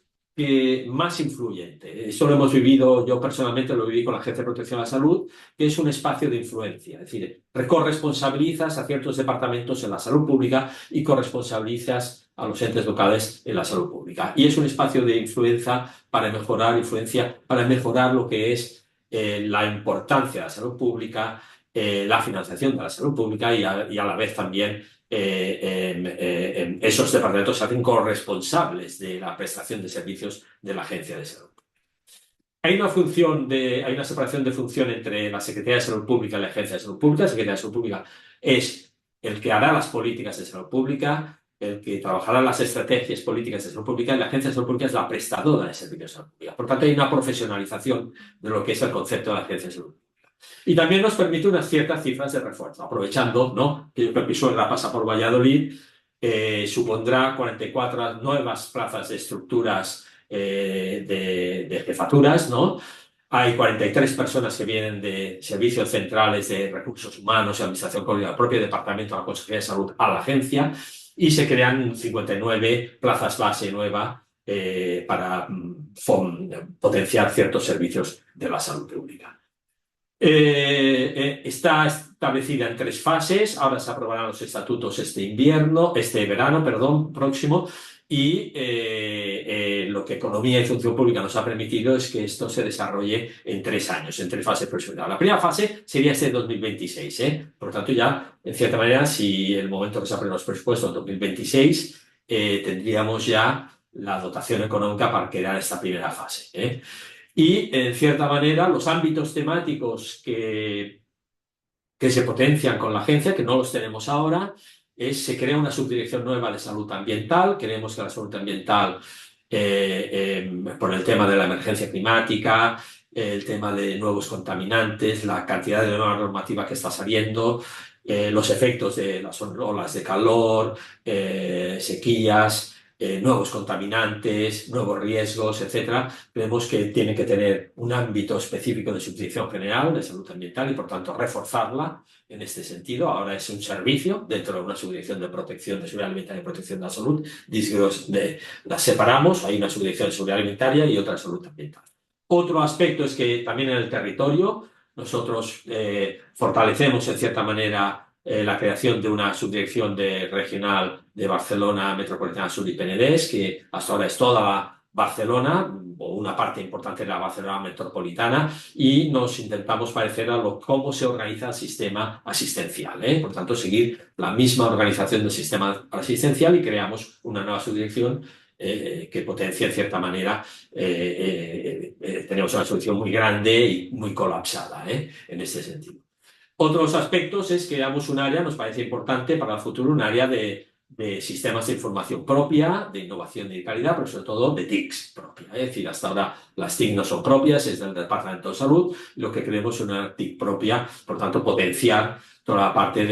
más influyente. Eso lo hemos vivido, yo personalmente lo viví con la Agencia de Protección a la Salud, que es un espacio de influencia. Es decir, corresponsabilizas a ciertos departamentos en la salud pública y corresponsabilizas a los entes locales en la salud pública. Y es un espacio de influencia para mejorar lo que es la importancia de la salud pública, la financiación de la salud pública y a la vez también esos departamentos se hacen corresponsables de la prestación de servicios de la Agencia de Salud. Hay una separación de función entre la Secretaría de Salud Pública y la Agencia de Salud Pública. La Secretaría de Salud Pública es el que hará las políticas de salud pública, el que trabajará las estrategias políticas de salud pública, y la Agencia de Salud Pública es la prestadora de servicios de salud pública. Por tanto, hay una profesionalización de lo que es el concepto de la Agencia de Salud Pública. Y también nos permite unas ciertas cifras de refuerzo, aprovechando, ¿no?, que yo creo que mi suegra pasa por Valladolid, supondrá 44 nuevas plazas de estructuras de jefaturas, ¿no? Hay 43 personas que vienen de servicios centrales de recursos humanos y administración coordinada, al propio departamento de la Consejería de Salud a la agencia, y se crean 59 plazas base nueva para potenciar ciertos servicios de la salud pública. Está establecida en 3 fases. Ahora se aprobarán los estatutos este verano próximo, y lo que Economía y Función Pública nos ha permitido es que esto se desarrolle en 3 años, en 3 fases profesionales. La primera fase sería este 2026, Por lo tanto, ya, en cierta manera, si el momento que se aprueben los presupuestos en 2026, tendríamos ya la dotación económica para crear esta primera fase, Y, en cierta manera, los ámbitos temáticos que se potencian con la agencia, que no los tenemos ahora, se crea una subdirección nueva de salud ambiental. Creemos que la salud ambiental, por el tema de la emergencia climática, el tema de nuevos contaminantes, la cantidad de nueva normativa que está saliendo, los efectos de las olas de calor, sequías, nuevos contaminantes, nuevos riesgos, etcétera, creemos que tiene que tener un ámbito específico de subdirección general de salud ambiental y, por tanto, reforzarla en este sentido. Ahora es un servicio dentro de una subdirección de protección de seguridad alimentaria y protección de la salud. Las separamos, hay una subdirección de seguridad alimentaria y otra de salud ambiental. Otro aspecto es que también en el territorio nosotros fortalecemos en cierta manera la creación de una subdirección regional de Barcelona Metropolitana Sur y Penedès, que hasta ahora es toda Barcelona, o una parte importante de la Barcelona metropolitana, y nos intentamos parecer a cómo se organiza el sistema asistencial, ¿eh? Por tanto, seguir la misma organización del sistema asistencial y creamos una nueva subdirección que potencia en cierta manera. Tenemos una solución muy grande y muy colapsada, en este sentido. Otros aspectos es que creamos un área, nos parece importante para el futuro, un área de sistemas de información propia, de innovación y de calidad, pero sobre todo de TICs propia. Es decir, hasta ahora las TIC no son propias, es del Departamento de Salud, lo que queremos es una TIC propia, por tanto, potenciar toda la parte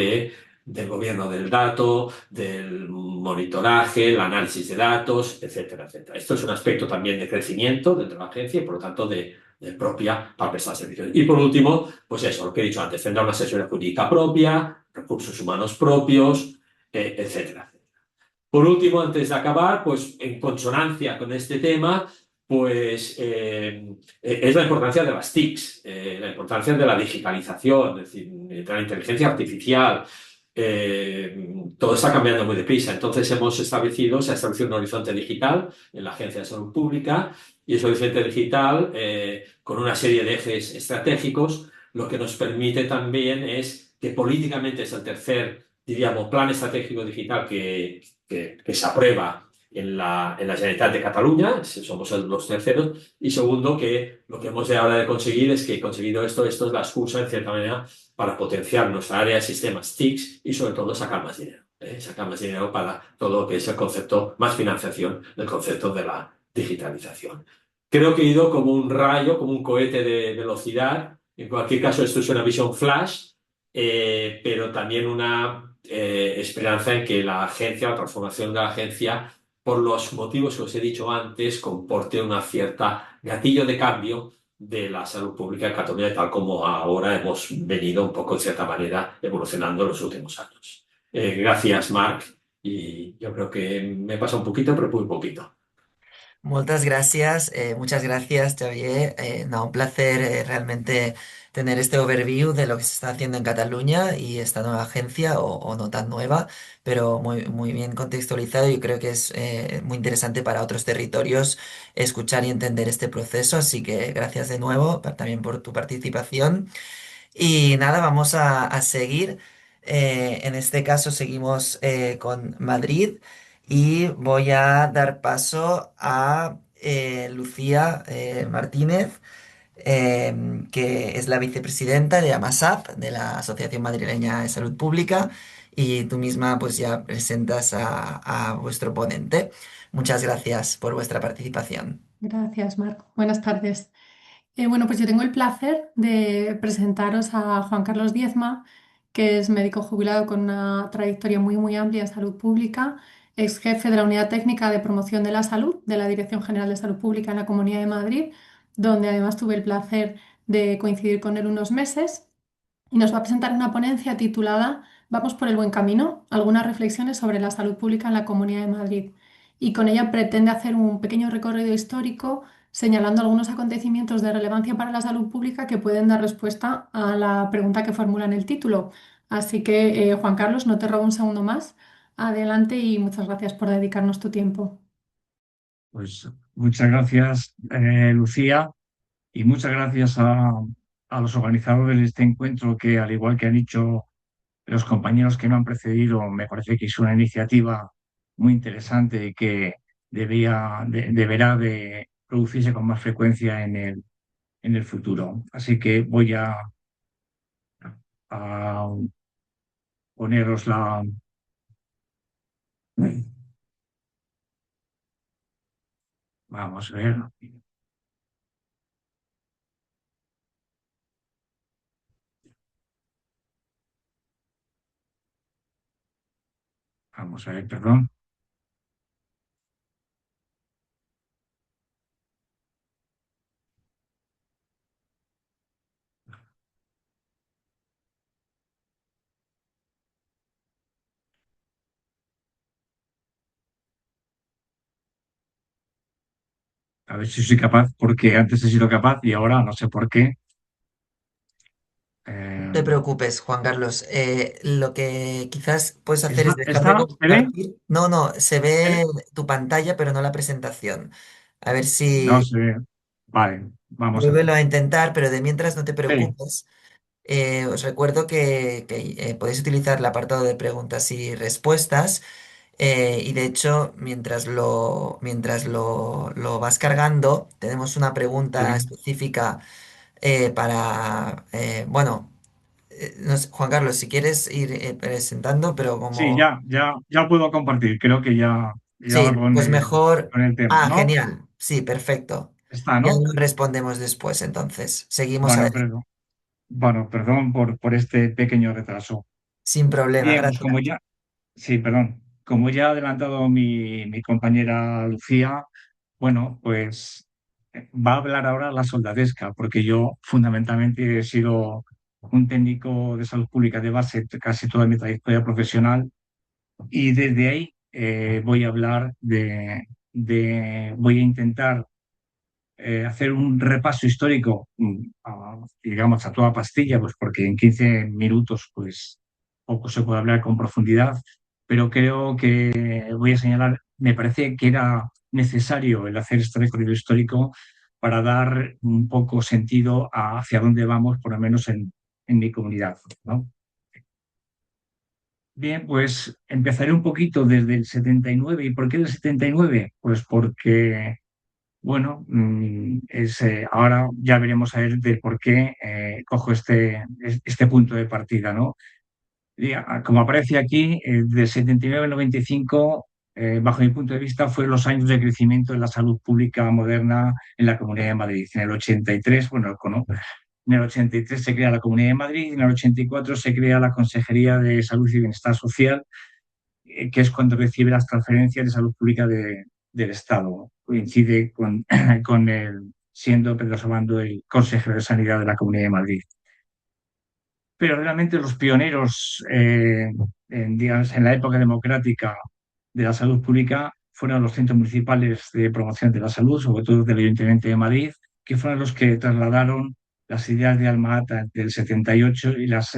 del gobierno del dato, del monitoraje, el análisis de datos, etcétera, etcétera. Esto es un aspecto también de crecimiento dentro de la agencia y, por lo tanto, de propia para prestar servicios. Y por último, pues eso, lo que he dicho antes, tendrá una asesoría jurídica propia, recursos humanos propios, etcétera. Por último, antes de acabar, pues en consonancia con este tema, pues es la importancia de las TICs, la importancia de la digitalización, es decir, de la inteligencia artificial. Todo está cambiando muy deprisa. Entonces se ha establecido un horizonte digital en la Agencia de Salud Pública, y ese horizonte digital, con una serie de ejes estratégicos, lo que nos permite también es que políticamente es el tercer, diríamos, plan estratégico digital que se aprueba en la Generalitat de Cataluña, somos los terceros, y segundo, que lo que hemos de ahora de conseguir es que conseguido esto es la excusa, en cierta manera, para potenciar nuestra área de sistemas TICs y sobre todo sacar más dinero. Sacar más dinero para todo lo que es el concepto, más financiación del concepto de la digitalización. Creo que he ido como un rayo, como un cohete de velocidad. En cualquier caso, esto es una visión flash, pero también una esperanza en que la agencia, la transformación de la agencia, por los motivos que os he dicho antes, comporte una cierta gatillo de cambio de la salud pública en Cataluña, tal como ahora hemos venido un poco, en cierta manera, evolucionando en los últimos años. Gracias, Marc, y yo creo que me pasa un poquito, pero muy poquito.
Muchas gracias, Xavier. No, un placer realmente tener este overview de lo que se está haciendo en Cataluña y esta nueva agencia, o no tan nueva, pero muy, muy bien contextualizado. Y creo que es muy interesante para otros territorios escuchar y entender este proceso. Así que gracias de nuevo también por tu participación. Y nada, vamos a seguir. En este caso seguimos con Madrid y voy a dar paso a Lucía Martínez, que es la vicepresidenta de AMASAP, de la Asociación Madrileña de Salud Pública, y tú misma pues ya presentas a vuestro ponente. Muchas gracias por vuestra participación.
Gracias, Marco. Buenas tardes. Bueno, pues yo tengo el placer de presentaros a Juan Carlos Diezma, que es médico jubilado con una trayectoria muy, muy amplia en salud pública, ex jefe de la Unidad Técnica de Promoción de la Salud de la Dirección General de Salud Pública en la Comunidad de Madrid, donde además tuve el placer de coincidir con él unos meses. Y nos va a presentar una ponencia titulada Vamos por el buen camino, algunas reflexiones sobre la salud pública en la Comunidad de Madrid. Y con ella pretende hacer un pequeño recorrido histórico señalando algunos acontecimientos de relevancia para la salud pública que pueden dar respuesta a la pregunta que formula en el título. Así que, Juan Carlos, no te robo un segundo más. Adelante y muchas gracias por dedicarnos tu tiempo.
Pues muchas gracias, Lucía, y muchas gracias a los organizadores de este encuentro que, al igual que han dicho los compañeros que me han precedido, me parece que es una iniciativa muy interesante y que deberá de producirse con más frecuencia en el futuro. Así que voy a poneros la... Vamos a ver. Vamos a ver, perdón. A A ver si soy capaz, porque antes he sido capaz y ahora no sé por qué.
No te preocupes, Juan Carlos. Lo que quizás puedes hacer es dejar de
¿Se ve?
compartir. No, no, se
¿Se
ve
ve?
tu pantalla, pero no la presentación. A ver
No
si
se ve. Vale, vamos a ver.
vuélvelo a intentar, pero de mientras no te
Sí,
preocupes. Os recuerdo que podéis utilizar el apartado de preguntas y respuestas. Y de hecho, mientras lo vas cargando, tenemos una pregunta
sí.
específica bueno, no sé, Juan Carlos, si quieres ir presentando, pero
Sí,
como...
ya puedo compartir. Creo que ya
Sí,
lo
pues mejor...
con el tema,
Ah,
¿no?
genial. Sí, perfecto.
Está,
Ya
¿no?
lo respondemos después, entonces. Seguimos
Bueno,
adelante.
perdón. Bueno, perdón por este pequeño retraso.
Sin problema,
Bien, pues
gracias.
sí, perdón. Como ya ha adelantado mi compañera Lucía, bueno, pues va a hablar ahora la soldadesca, porque yo fundamentalmente he sido un técnico de salud pública de base casi toda mi trayectoria profesional y desde ahí voy a hablar voy a intentar hacer un repaso histórico, digamos, a toda pastilla, pues porque en 15 minutos, pues poco se puede hablar con profundidad, pero creo que voy a señalar, me parece que era necesario el hacer este recorrido histórico para dar un poco sentido hacia dónde vamos, por lo menos en mi comunidad, ¿no? Bien, pues empezaré un poquito desde el 79. ¿Y por qué el 79? Pues porque bueno, ahora ya veremos a ver de por qué cojo este punto de partida, ¿no? Como aparece aquí, del 79 al 95, bajo mi punto de vista, fueron los años de crecimiento de la salud pública moderna en la Comunidad de Madrid. En el 83, bueno, en el 83 se crea la Comunidad de Madrid, en el 84 se crea la Consejería de Salud y Bienestar Social, que es cuando recibe las transferencias de salud pública del Estado. Coincide con siendo Pedro Sabando el consejero de Sanidad de la Comunidad de Madrid. Pero realmente los pioneros, digamos, en la época democrática de la salud pública fueron los centros municipales de promoción de la salud, sobre todo del Ayuntamiento de Madrid, que fueron los que trasladaron las ideas de Alma-Ata del 78 y las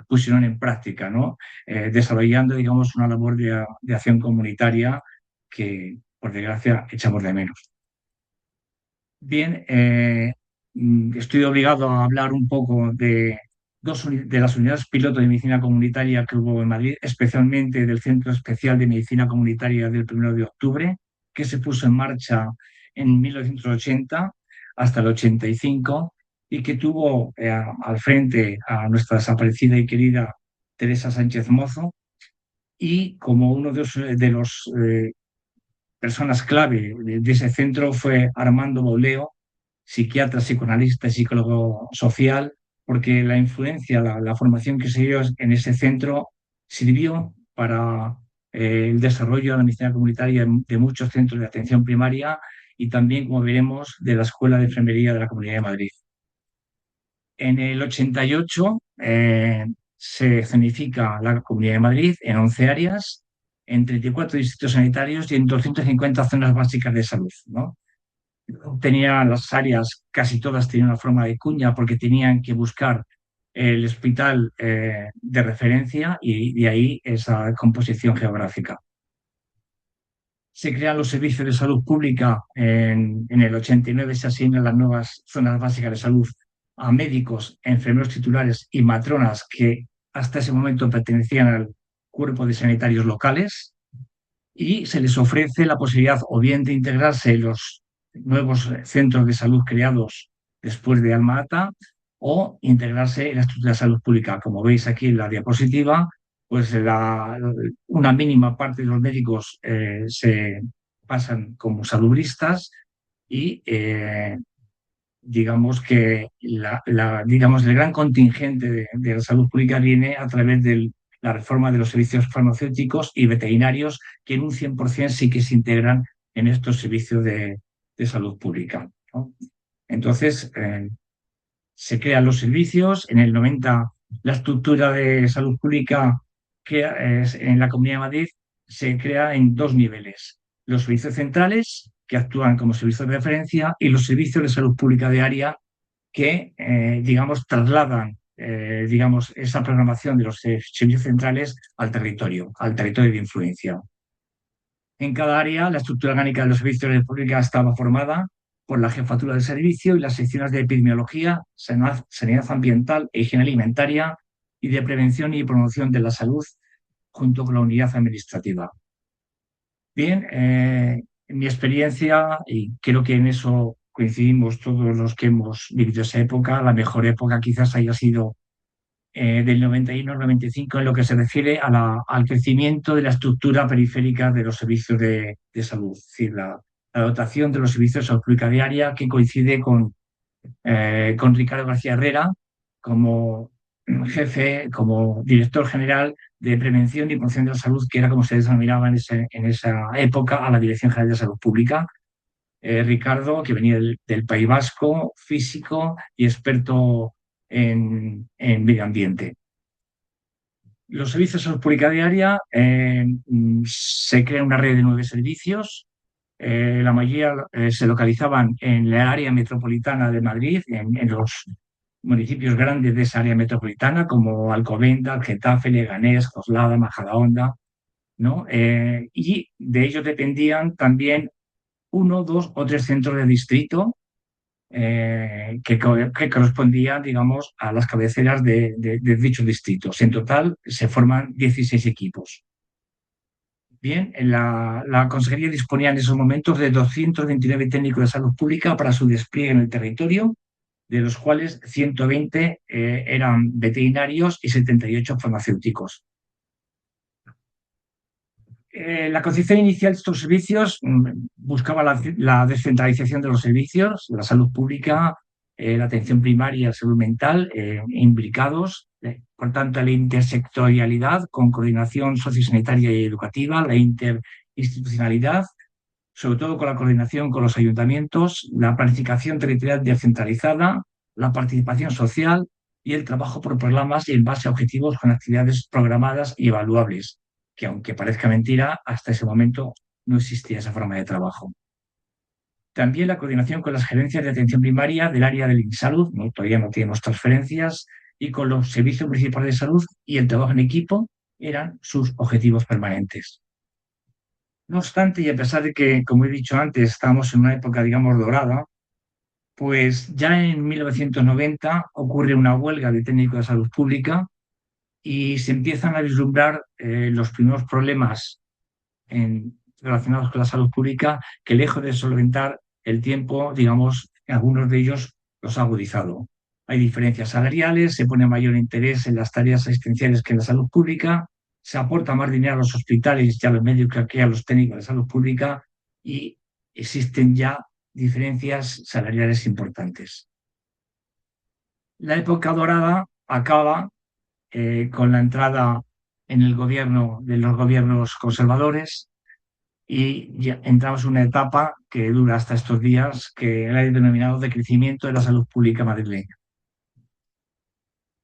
pusieron en práctica, ¿no? Desarrollando, digamos, una labor de acción comunitaria que, por desgracia, echamos de menos. Bien, estoy obligado a hablar un poco de las unidades piloto de medicina comunitaria que hubo en Madrid, especialmente del Centro Especial de Medicina Comunitaria del 1 de octubre, que se puso en marcha en 1980 hasta el 85 y que tuvo al frente a nuestra desaparecida y querida Teresa Sánchez Mozo y como uno de los personas clave de ese centro fue Armando Boleo, psiquiatra, psicoanalista y psicólogo social, porque la influencia, la formación que se dio en ese centro sirvió para el desarrollo de la medicina comunitaria de muchos centros de atención primaria y también, como veremos, de la Escuela de Enfermería de la Comunidad de Madrid. En el 88 se zonifica la Comunidad de Madrid en 11 áreas, en 34 distritos sanitarios y en 250 zonas básicas de salud, ¿no? Tenía las áreas, casi todas tenían una forma de cuña porque tenían que buscar el hospital de referencia y de ahí esa composición geográfica. Se crean los servicios de salud pública en el 89, se asignan las nuevas zonas básicas de salud a médicos, enfermeros titulares y matronas que hasta ese momento pertenecían al cuerpo de sanitarios locales y se les ofrece la posibilidad o bien de integrarse en los nuevos centros de salud creados después de Alma-Ata o integrarse en la estructura de salud pública. Como veis aquí en la diapositiva, pues una mínima parte de los médicos se pasan como salubristas y digamos que digamos, el gran contingente de la salud pública viene a través de la reforma de los servicios farmacéuticos y veterinarios, que en un 100% sí que se integran en estos servicios de salud pública, ¿no? Entonces, se crean los servicios. En el 90, la estructura de salud pública en la Comunidad de Madrid se crea en dos niveles. Los servicios centrales, que actúan como servicios de referencia, y los servicios de salud pública de área que, digamos, trasladan, digamos, esa programación de los servicios centrales al territorio de influencia. En cada área, la estructura orgánica de los servicios de pública estaba formada por la jefatura del servicio y las secciones de epidemiología, sanidad ambiental e higiene alimentaria, y de prevención y promoción de la salud, junto con la unidad administrativa. Bien, en mi experiencia, y creo que en eso coincidimos todos los que hemos vivido esa época, la mejor época quizás haya sido del 91 al 95 en lo que se refiere al crecimiento de la estructura periférica de los servicios de salud, es decir, la dotación de los servicios de salud pública diaria, que coincide con Ricardo García Herrera como jefe, como director general de Prevención y Promoción de la Salud, que era como se denominaba en esa época a la Dirección General de Salud Pública. Ricardo, que venía del País Vasco, físico y experto en medio ambiente. Los servicios de salud pública diaria, se crea una red de 9 servicios. La mayoría se localizaban en la área metropolitana de Madrid, en los municipios grandes de esa área metropolitana, como Alcobendas, Getafe, Leganés, Coslada, Majadahonda, ¿no? Y de ellos dependían también 1, 2 o 3 centros de distrito, que correspondían, digamos, a las cabeceras de dichos distritos. En total se forman 16 equipos. Bien, la Consejería disponía en esos momentos de 229 técnicos de salud pública para su despliegue en el territorio, de los cuales 120 eran veterinarios y 78 farmacéuticos. La concepción inicial de estos servicios buscaba la descentralización de los servicios, la salud pública, la atención primaria, la salud mental, imbricados, por tanto, la intersectorialidad con coordinación sociosanitaria y educativa, la interinstitucionalidad, sobre todo con la coordinación con los ayuntamientos, la planificación territorial descentralizada, la participación social y el trabajo por programas y en base a objetivos con actividades programadas y evaluables, que aunque parezca mentira, hasta ese momento no existía esa forma de trabajo. También la coordinación con las gerencias de atención primaria del área del InSalud, ¿no? Todavía no tenemos transferencias, y con los servicios municipales de salud, y el trabajo en equipo eran sus objetivos permanentes. No obstante, y a pesar de que, como he dicho antes, estamos en una época, digamos, dorada, pues ya en 1990 ocurre una huelga de técnicos de salud pública y se empiezan a vislumbrar los primeros problemas relacionados con la salud pública, que lejos de solventar el tiempo, digamos, algunos de ellos los ha agudizado. Hay diferencias salariales, se pone mayor interés en las tareas asistenciales que en la salud pública, se aporta más dinero a los hospitales y a los médicos que a los técnicos de salud pública, y existen ya diferencias salariales importantes. La época dorada acaba con la entrada en el gobierno de los gobiernos conservadores, y ya entramos en una etapa que dura hasta estos días, que la he denominado de crecimiento de la salud pública madrileña.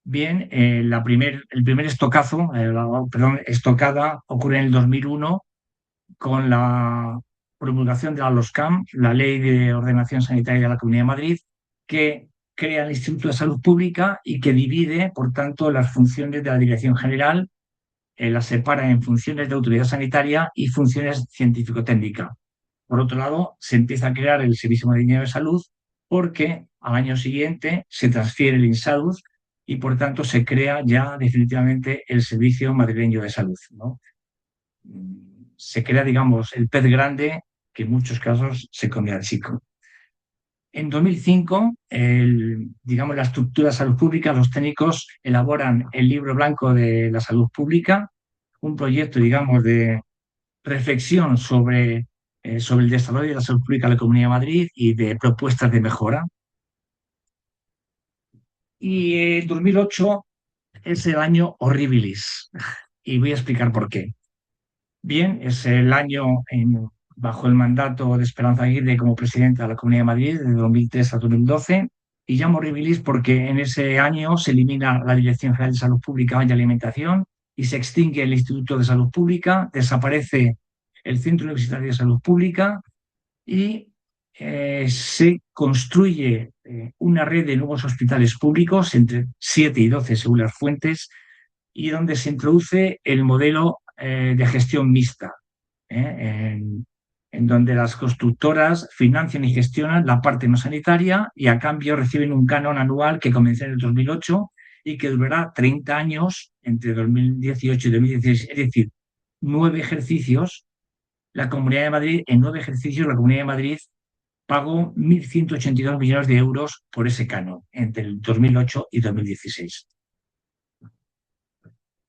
Bien, el primer estocada ocurre en el 2001 con la promulgación de la LOSCAM, la Ley de Ordenación Sanitaria de la Comunidad de Madrid, que crea el Instituto de Salud Pública y que divide, por tanto, las funciones de la Dirección General, las separa en funciones de autoridad sanitaria y funciones científico-técnica. Por otro lado, se empieza a crear el Servicio Madrileño de Salud, porque al año siguiente se transfiere el InSalud y, por tanto, se crea ya definitivamente el Servicio Madrileño de Salud, ¿no? Se crea, digamos, el pez grande que en muchos casos se come al chico. En 2005, digamos, la estructura de salud pública, los técnicos elaboran el Libro Blanco de la Salud Pública, un proyecto, digamos, de reflexión sobre el desarrollo de la salud pública en la Comunidad de Madrid y de propuestas de mejora. Y el 2008 es el año horribilis, y voy a explicar por qué. Bien, es el año bajo el mandato de Esperanza Aguirre como presidenta de la Comunidad de Madrid, de 2003 a 2012, y llamo horribilis porque en ese año se elimina la Dirección General de Salud Pública y Alimentación y se extingue el Instituto de Salud Pública, desaparece el Centro Universitario de Salud Pública, y se construye una red de nuevos hospitales públicos, entre 7 y 12 según las fuentes, y donde se introduce el modelo de gestión mixta, en donde las constructoras financian y gestionan la parte no sanitaria y a cambio reciben un canon anual que comenzó en el 2008 y que durará 30 años entre 2018 y 2016, es decir, 9 ejercicios. La Comunidad de Madrid, en 9 ejercicios, la Comunidad de Madrid pagó 1.182 millones de euros por ese canon entre el 2008 y 2016.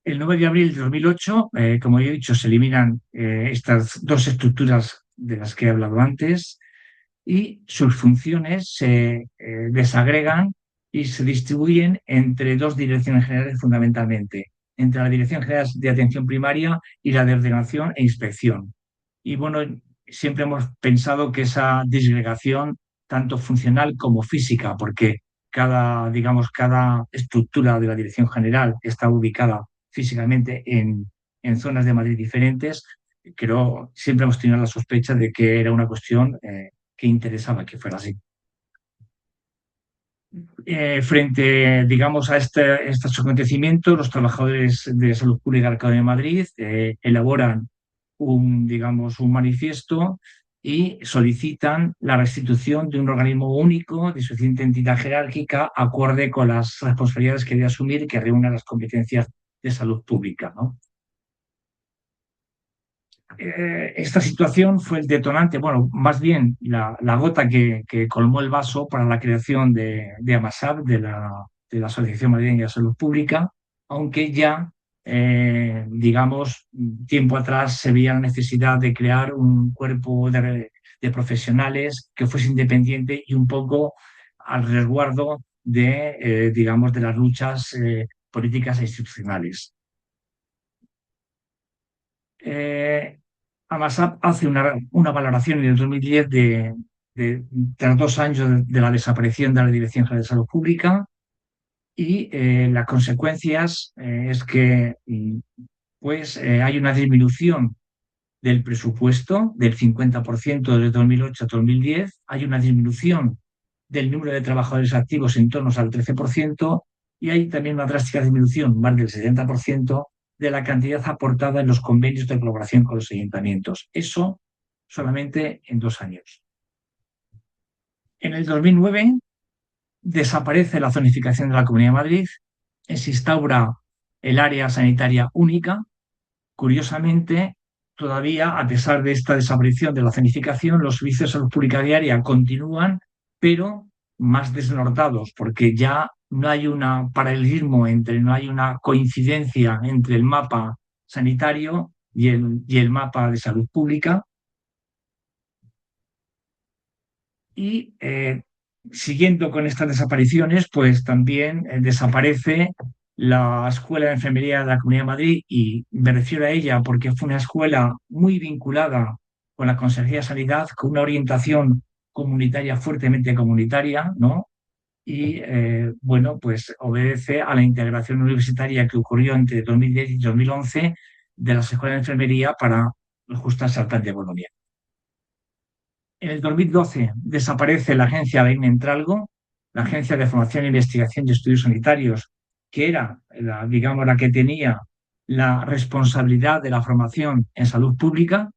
El 9 de abril de 2008, como ya he dicho, se eliminan estas dos estructuras de las que he hablado antes y sus funciones se desagregan y se distribuyen entre dos direcciones generales fundamentalmente, entre la Dirección General de Atención Primaria y la de Ordenación e Inspección. Y bueno, siempre hemos pensado que esa disgregación, tanto funcional como física, porque digamos, cada estructura de la Dirección General está ubicada físicamente en zonas de Madrid diferentes, pero siempre hemos tenido la sospecha de que era una cuestión que interesaba que fuera así. Frente, digamos, a estos acontecimientos, los trabajadores de salud pública del Alcalde de Madrid elaboran digamos, un manifiesto y solicitan la restitución de un organismo único de suficiente entidad jerárquica acorde con las responsabilidades que debe asumir y que reúna las competencias de salud pública, ¿no? Esta situación fue el detonante, bueno, más bien la gota que colmó el vaso para la creación de AMASAP, de la Asociación Madrileña de Salud Pública, aunque ya, digamos, tiempo atrás se veía la necesidad de crear un cuerpo de profesionales que fuese independiente y un poco al resguardo digamos, de las luchas políticas e institucionales. AMASAP hace una valoración en el 2010 tras 2 años de la desaparición de la Dirección General de Salud Pública y las consecuencias es que pues, hay una disminución del presupuesto del 50% desde 2008 a 2010, hay una disminución del número de trabajadores activos en torno al 13% y hay también una drástica disminución, más del 70%, de la cantidad aportada en los convenios de colaboración con los ayuntamientos. Eso solamente en 2 años. En el 2009 desaparece la zonificación de la Comunidad de Madrid, se instaura el área sanitaria única. Curiosamente, todavía, a pesar de esta desaparición de la zonificación, los servicios de salud pública diaria continúan, pero más desnortados, porque ya no hay un paralelismo no hay una coincidencia entre el mapa sanitario y el mapa de salud pública. Y siguiendo con estas desapariciones, pues también desaparece la Escuela de Enfermería de la Comunidad de Madrid, y me refiero a ella porque fue una escuela muy vinculada con la Consejería de Sanidad, con una orientación comunitaria, fuertemente comunitaria, ¿no? Y bueno, pues obedece a la integración universitaria que ocurrió entre 2010 y 2011 de las escuelas de enfermería para ajustarse al plan de Bolonia. En el 2012 desaparece la agencia de Entralgo, la Agencia de Formación, Investigación y Estudios Sanitarios, que era, digamos, la que tenía la responsabilidad de la formación en salud pública.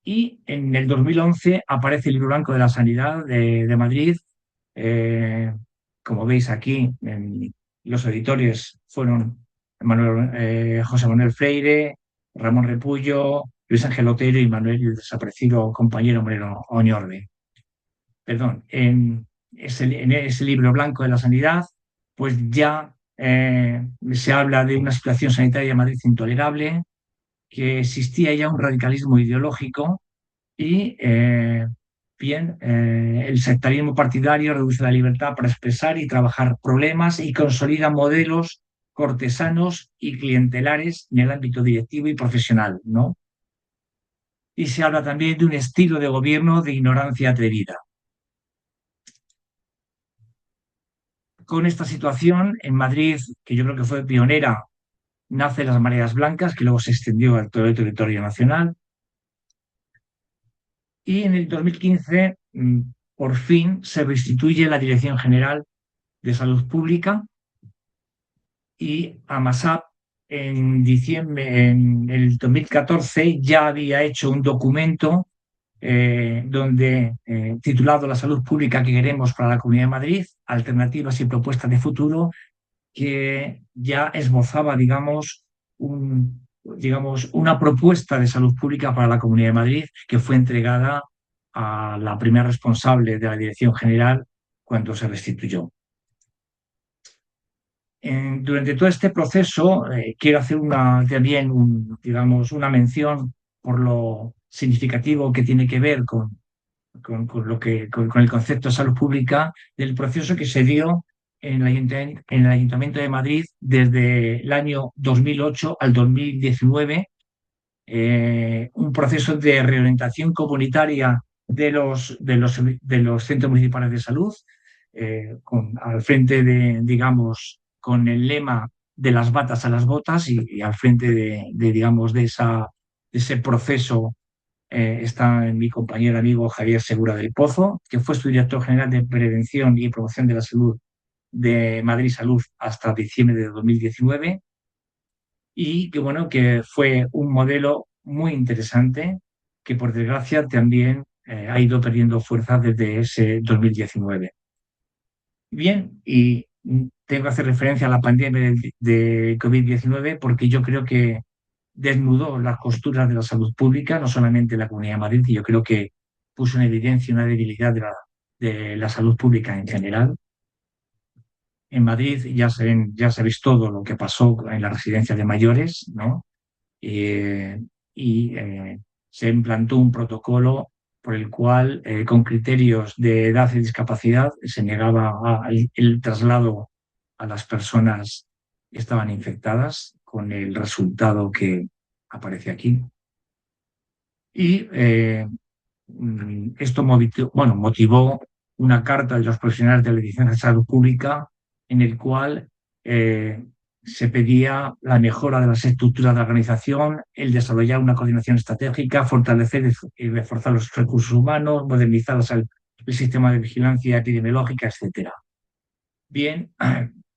Y en el 2011 aparece el Libro Blanco de la Sanidad de Madrid. Como veis aquí, los editores fueron José Manuel Freire, Ramón Repullo, Luis Ángel Otero y Manuel, el desaparecido compañero Moreno Oñorbe. Perdón, en ese Libro Blanco de la Sanidad, pues ya se habla de una situación sanitaria de Madrid intolerable, que existía ya un radicalismo ideológico y el sectarismo partidario reduce la libertad para expresar y trabajar problemas y consolida modelos cortesanos y clientelares en el ámbito directivo y profesional, ¿no? Y se habla también de un estilo de gobierno de ignorancia atrevida. Con esta situación, en Madrid, que yo creo que fue pionera, nacen las mareas blancas, que luego se extendió a todo el territorio nacional. Y en el 2015, por fin, se restituye la Dirección General de Salud Pública y AMASAP en el 2014 ya había hecho un documento titulado La salud pública que queremos para la Comunidad de Madrid, alternativas y propuestas de futuro, que ya esbozaba, digamos, una propuesta de salud pública para la Comunidad de Madrid que fue entregada a la primera responsable de la Dirección General cuando se restituyó. Durante todo este proceso quiero hacer también una mención por lo significativo que tiene que ver con el concepto de salud pública del proceso que se dio en el Ayuntamiento de Madrid desde el año 2008 al 2019, un proceso de reorientación comunitaria de los centros municipales de salud, al frente digamos, con el lema de las batas a las botas y al frente digamos, de ese proceso está mi compañero amigo Javier Segura del Pozo, que fue su director general de Prevención y Promoción de la Salud de Madrid Salud hasta diciembre de 2019 y que fue un modelo muy interesante que por desgracia también ha ido perdiendo fuerza desde ese 2019. Bien, y tengo que hacer referencia a la pandemia de COVID-19 porque yo creo que desnudó las costuras de la salud pública, no solamente en la Comunidad de Madrid, y yo creo que puso en evidencia una debilidad de la salud pública en general. En Madrid ya sabéis todo lo que pasó en las residencias de mayores, ¿no? Se implantó un protocolo por el cual, con criterios de edad y discapacidad, se negaba el traslado a las personas que estaban infectadas, con el resultado que aparece aquí. Y esto motivó una carta de los profesionales de la Dirección de Salud Pública en el cual se pedía la mejora de las estructuras de organización, el desarrollar una coordinación estratégica, fortalecer y reforzar los recursos humanos, modernizar el sistema de vigilancia epidemiológica, etc. Bien,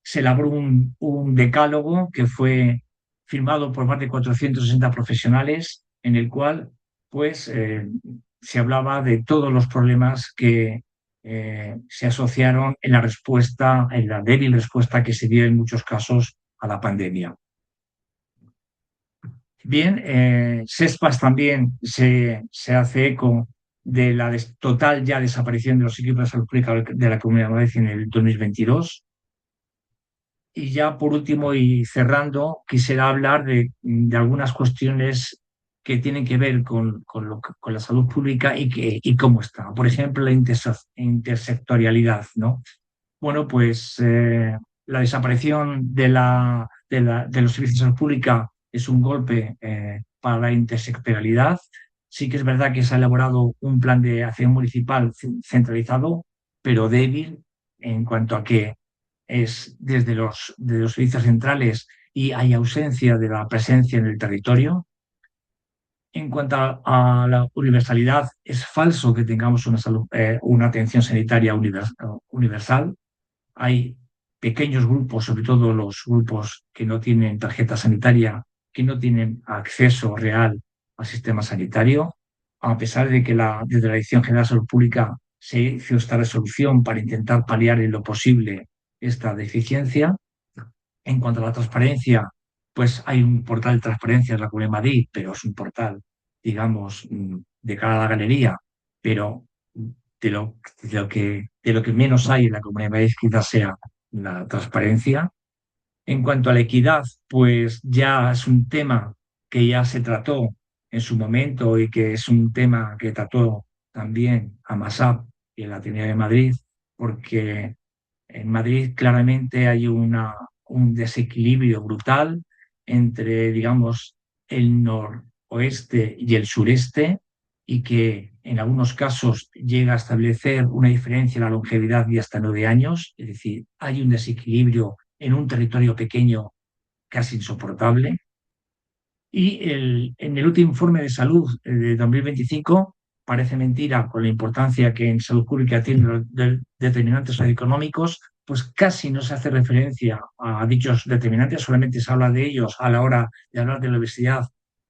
se elaboró un decálogo que fue firmado por más de 460 profesionales, en el cual pues, se hablaba de todos los problemas que se asociaron en la débil respuesta que se dio en muchos casos a la pandemia. Bien, SESPAS también se hace eco de la total ya desaparición de los equipos de salud pública de la Comunidad de Madrid en el 2022. Y ya por último y cerrando, quisiera hablar de algunas cuestiones que tienen que ver con la salud pública y cómo está. Por ejemplo, la intersectorialidad, ¿no? Bueno, pues la desaparición de los servicios de salud pública es un golpe para la intersectorialidad. Sí que es verdad que se ha elaborado un plan de acción municipal centralizado, pero débil en cuanto a que es desde los servicios centrales y hay ausencia de la presencia en el territorio. En cuanto a la universalidad, es falso que tengamos una atención sanitaria universal. Hay pequeños grupos, sobre todo los grupos que no tienen tarjeta sanitaria, que no tienen acceso real al sistema sanitario, a pesar de que desde la Dirección General de Salud Pública se hizo esta resolución para intentar paliar en lo posible esta deficiencia. En cuanto a la transparencia, pues hay un portal de transparencia en la Comunidad de Madrid, pero es un portal, digamos, de cara a la galería, pero de lo que menos hay en la Comunidad de Madrid quizás sea la transparencia. En cuanto a la equidad, pues ya es un tema que ya se trató en su momento y que es un tema que trató también AMASAP y en la Ateneo de Madrid, porque en Madrid claramente hay un desequilibrio brutal entre, digamos, el noroeste y el sureste y que en algunos casos llega a establecer una diferencia en la longevidad de hasta 9 años, es decir, hay un desequilibrio en un territorio pequeño casi insoportable. Y en el último informe de salud de 2025 parece mentira con la importancia que en salud pública tienen los determinantes socioeconómicos, pues casi no se hace referencia a dichos determinantes, solamente se habla de ellos a la hora de hablar de la obesidad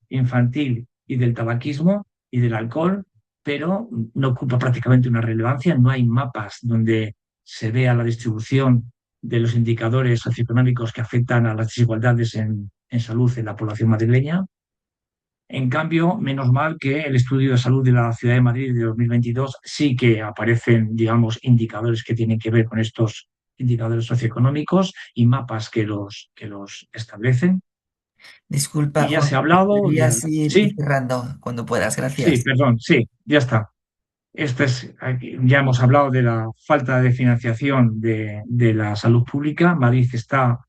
infantil y del tabaquismo y del alcohol, pero no ocupa prácticamente una relevancia. No hay mapas donde se vea la distribución de los indicadores socioeconómicos que afectan a las desigualdades en salud en la población madrileña. En cambio, menos mal que el estudio de salud de la Ciudad de Madrid de 2022 sí que aparecen, digamos, indicadores que tienen que ver con estos indicadores socioeconómicos y mapas que los establecen.
Disculpa,
Y ya
Juan,
se ha hablado
deberías ir
Sí,
cerrando cuando puedas.
sí,
Gracias.
perdón, sí, ya está. Ya hemos hablado de la falta de financiación de la salud pública. Madrid está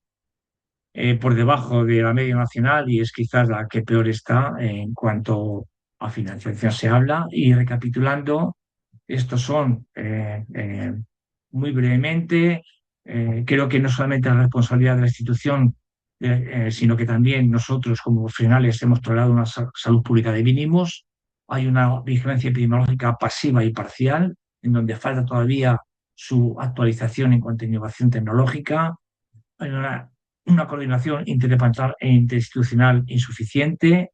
por debajo de la media nacional y es quizás la que peor está en cuanto a financiación se habla. Y recapitulando, estos son, muy brevemente, creo que no solamente la responsabilidad de la institución, sino que también nosotros como profesionales hemos tolerado una salud pública de mínimos. Hay una vigilancia epidemiológica pasiva y parcial, en donde falta todavía su actualización en cuanto a innovación tecnológica. Hay una coordinación interdepartamental e interinstitucional insuficiente.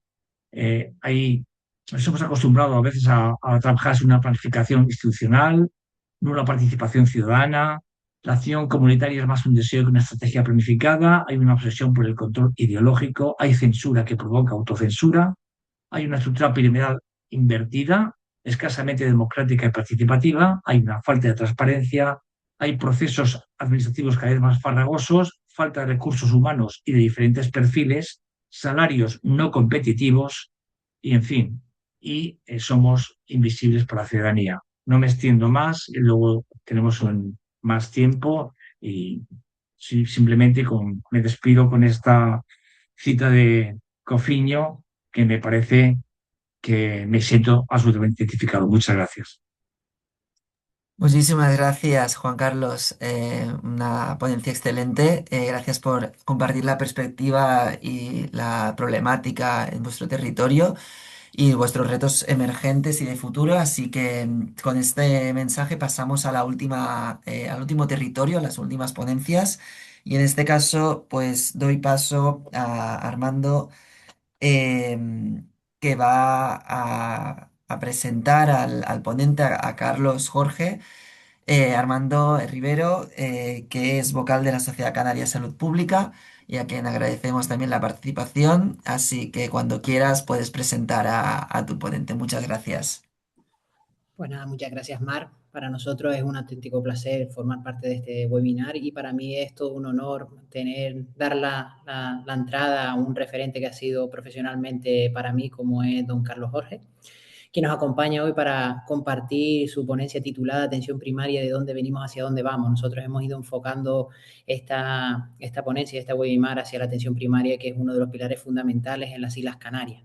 Nos hemos acostumbrado a veces a trabajar sin una planificación institucional, nula participación ciudadana. La acción comunitaria es más un deseo que una estrategia planificada. Hay una obsesión por el control ideológico. Hay censura que provoca autocensura. Hay una estructura piramidal invertida, escasamente democrática y participativa. Hay una falta de transparencia. Hay procesos administrativos cada vez más farragosos, falta de recursos humanos y de diferentes perfiles, salarios no competitivos y, en fin, somos invisibles para la ciudadanía. No me extiendo más, luego tenemos más tiempo y simplemente me despido con esta cita de Cofiño que me parece que me siento absolutamente identificado. Muchas gracias.
Muchísimas gracias, Juan Carlos. Una ponencia excelente. Gracias por compartir la perspectiva y la problemática en vuestro territorio y vuestros retos emergentes y de futuro. Así que con este mensaje pasamos a al último territorio, a las últimas ponencias. Y en este caso, pues doy paso a Armando, que va a presentar al ponente, a Carlos Jorge. Armando Rivero, que es vocal de la Sociedad Canaria de Salud Pública y a quien agradecemos también la participación. Así que cuando quieras puedes presentar a tu ponente. Muchas gracias.
Pues nada, muchas gracias, Mar. Para nosotros es un auténtico placer formar parte de este webinar y para mí es todo un honor dar la entrada a un referente que ha sido profesionalmente para mí, como es don Carlos Jorge, quien nos acompaña hoy para compartir su ponencia titulada Atención Primaria, de dónde venimos hacia dónde vamos. Nosotros hemos ido enfocando esta ponencia, este webinar hacia la atención primaria, que es uno de los pilares fundamentales en las Islas Canarias.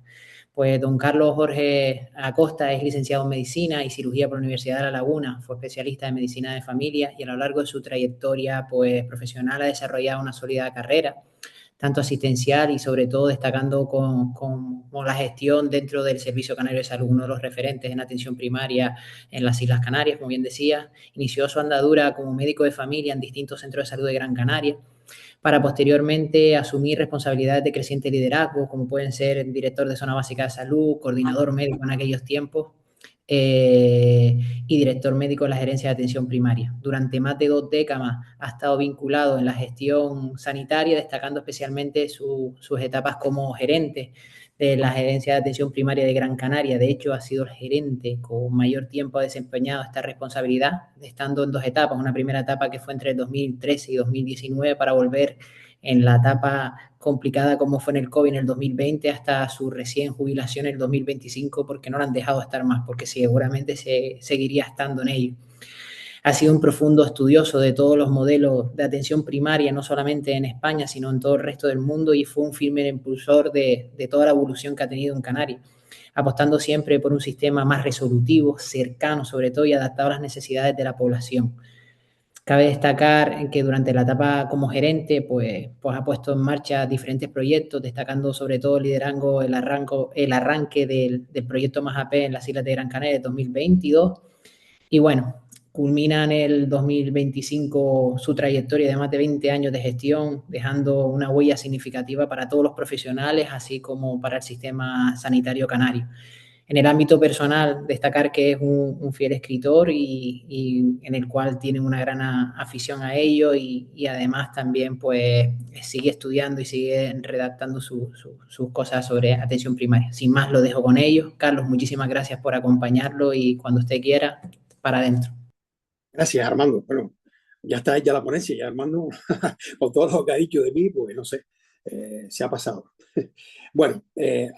Pues don Carlos Jorge Acosta es licenciado en Medicina y Cirugía por la Universidad de La Laguna, fue especialista en Medicina de Familia y a lo largo de su trayectoria pues, profesional ha desarrollado una sólida carrera, tanto asistencial y sobre todo destacando con la gestión dentro del Servicio Canario de Salud, uno de los referentes en atención primaria en las Islas Canarias, como bien decía. Inició su andadura como médico de familia en distintos centros de salud de Gran Canaria, para posteriormente asumir responsabilidades de creciente liderazgo, como pueden ser el director de Zona Básica de Salud, coordinador médico en aquellos tiempos, y director médico de la Gerencia de Atención Primaria. Durante más de 2 décadas ha estado vinculado en la gestión sanitaria, destacando especialmente sus etapas como gerente de la Gerencia de Atención Primaria de Gran Canaria. De hecho, ha sido el gerente con mayor tiempo ha desempeñado esta responsabilidad, estando en 2 etapas. Una primera etapa que fue entre 2013 y 2019 para volver en la etapa complicada como fue en el COVID en el 2020 hasta su recién jubilación en el 2025, porque no lo han dejado estar más, porque seguramente seguiría estando en ello. Ha sido un profundo estudioso de todos los modelos de atención primaria, no solamente en España, sino en todo el resto del mundo, y fue un firme impulsor de toda la evolución que ha tenido en Canarias, apostando siempre por un sistema más resolutivo, cercano sobre todo y adaptado a las necesidades de la población. Cabe destacar que durante la etapa como gerente, pues ha puesto en marcha diferentes proyectos, destacando sobre todo liderando el arranque del proyecto MASAP en las Islas de Gran Canaria de 2022. Y bueno, culmina en el 2025 su trayectoria de más de 20 años de gestión, dejando una huella significativa para todos los profesionales, así como para el sistema sanitario canario. En el ámbito personal, destacar que es un fiel escritor y en el cual tiene una gran afición a ello y además también pues sigue estudiando y sigue redactando sus cosas sobre atención primaria. Sin más, lo dejo con ellos. Carlos, muchísimas gracias por acompañarlo y cuando usted quiera, para adentro.
Gracias, Armando. Bueno, ya está hecha la ponencia, ya Armando, con todo lo que ha dicho de mí, pues no sé, se ha pasado. Bueno,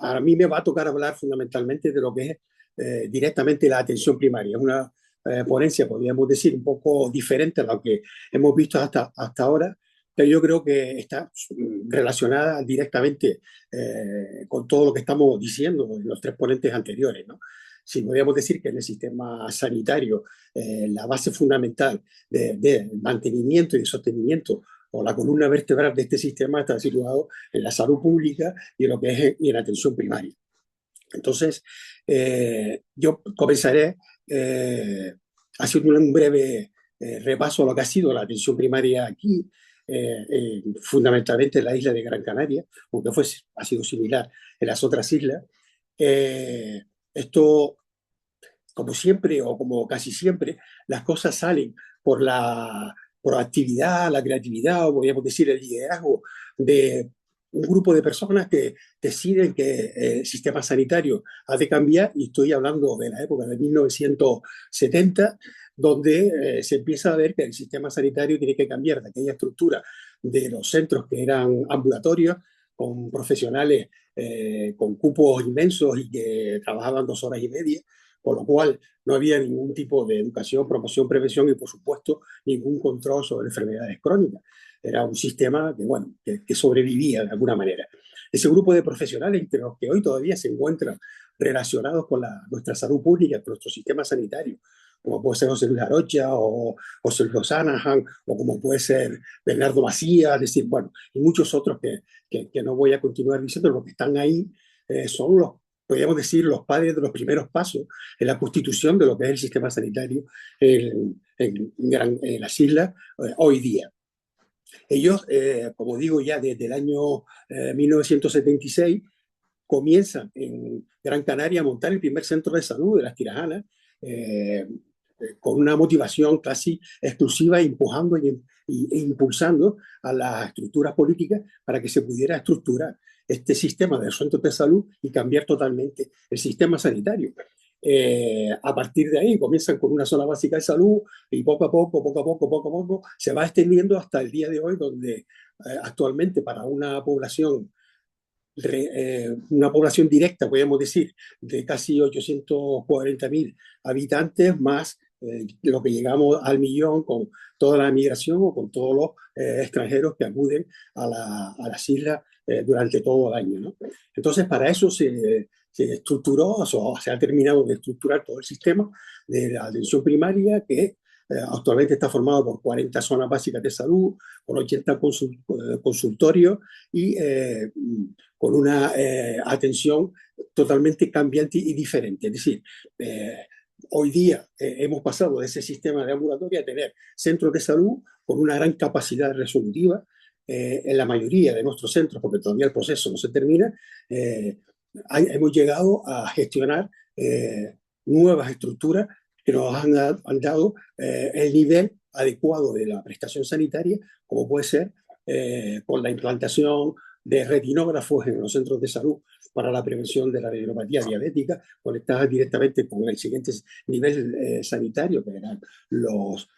a mí me va a tocar hablar fundamentalmente de lo que es directamente la atención primaria. Es una ponencia, podríamos decir, un poco diferente a lo que hemos visto hasta ahora, pero yo creo que está relacionada directamente con todo lo que estamos diciendo en los tres ponentes anteriores, ¿no? Sí, podríamos decir que en el sistema sanitario la base fundamental de mantenimiento y de sostenimiento o la columna vertebral de este sistema está situado en la salud pública y en lo que es y en la atención primaria. Entonces, yo comenzaré haciendo un breve repaso a lo que ha sido la atención primaria aquí, fundamentalmente en la isla de Gran Canaria, aunque ha sido similar en las otras islas. Esto, como siempre o como casi siempre, las cosas salen por la proactividad, la creatividad, o podríamos decir el liderazgo de un grupo de personas que deciden que el sistema sanitario ha de cambiar, y estoy hablando de la época de 1970, donde se empieza a ver que el sistema sanitario tiene que cambiar de aquella estructura de los centros que eran ambulatorios, con profesionales con cupos inmensos y que trabajaban 2 horas y media, con lo cual no había ningún tipo de educación, promoción, prevención y, por supuesto, ningún control sobre enfermedades crónicas. Era un sistema que, bueno, que sobrevivía de alguna manera. Ese grupo de profesionales, entre los que hoy todavía se encuentran relacionados con nuestra salud pública, con nuestro sistema sanitario, como puede ser José Luis Arocha o José Luis Osanahan, o como puede ser Bernardo Macías, es decir, bueno, y muchos otros que no voy a continuar diciendo, los que están ahí son podríamos decir, los padres de los primeros pasos en la constitución de lo que es el sistema sanitario en las islas hoy día. Ellos, como digo, ya desde el año 1976 comienzan en Gran Canaria a montar el primer centro de salud de las Tirajanas, con una motivación casi exclusiva, empujando e impulsando a las estructuras políticas para que se pudiera estructurar este sistema de centros de salud y cambiar totalmente el sistema sanitario. A partir de ahí comienzan con una zona básica de salud y poco a poco se va extendiendo hasta el día de hoy, donde actualmente para una población directa, podemos decir, de casi 840.000 habitantes, más lo que llegamos al millón con toda la migración o con todos los extranjeros que acuden a las islas durante todo el año, ¿no? Entonces, para eso se estructuró, o se ha terminado de estructurar todo el sistema de la atención primaria, que actualmente está formado por 40 zonas básicas de salud, por 80 consultorios y con una atención totalmente cambiante y diferente. Es decir, hoy día hemos pasado de ese sistema de ambulatorio a tener centros de salud con una gran capacidad resolutiva en la mayoría de nuestros centros, porque todavía el proceso no se termina. Hemos llegado a gestionar nuevas estructuras que nos han dado el nivel adecuado de la prestación sanitaria, como puede ser con la implantación de retinógrafos en los centros de salud para la prevención de la retinopatía diabética, conectadas directamente con el siguiente nivel sanitario, que eran los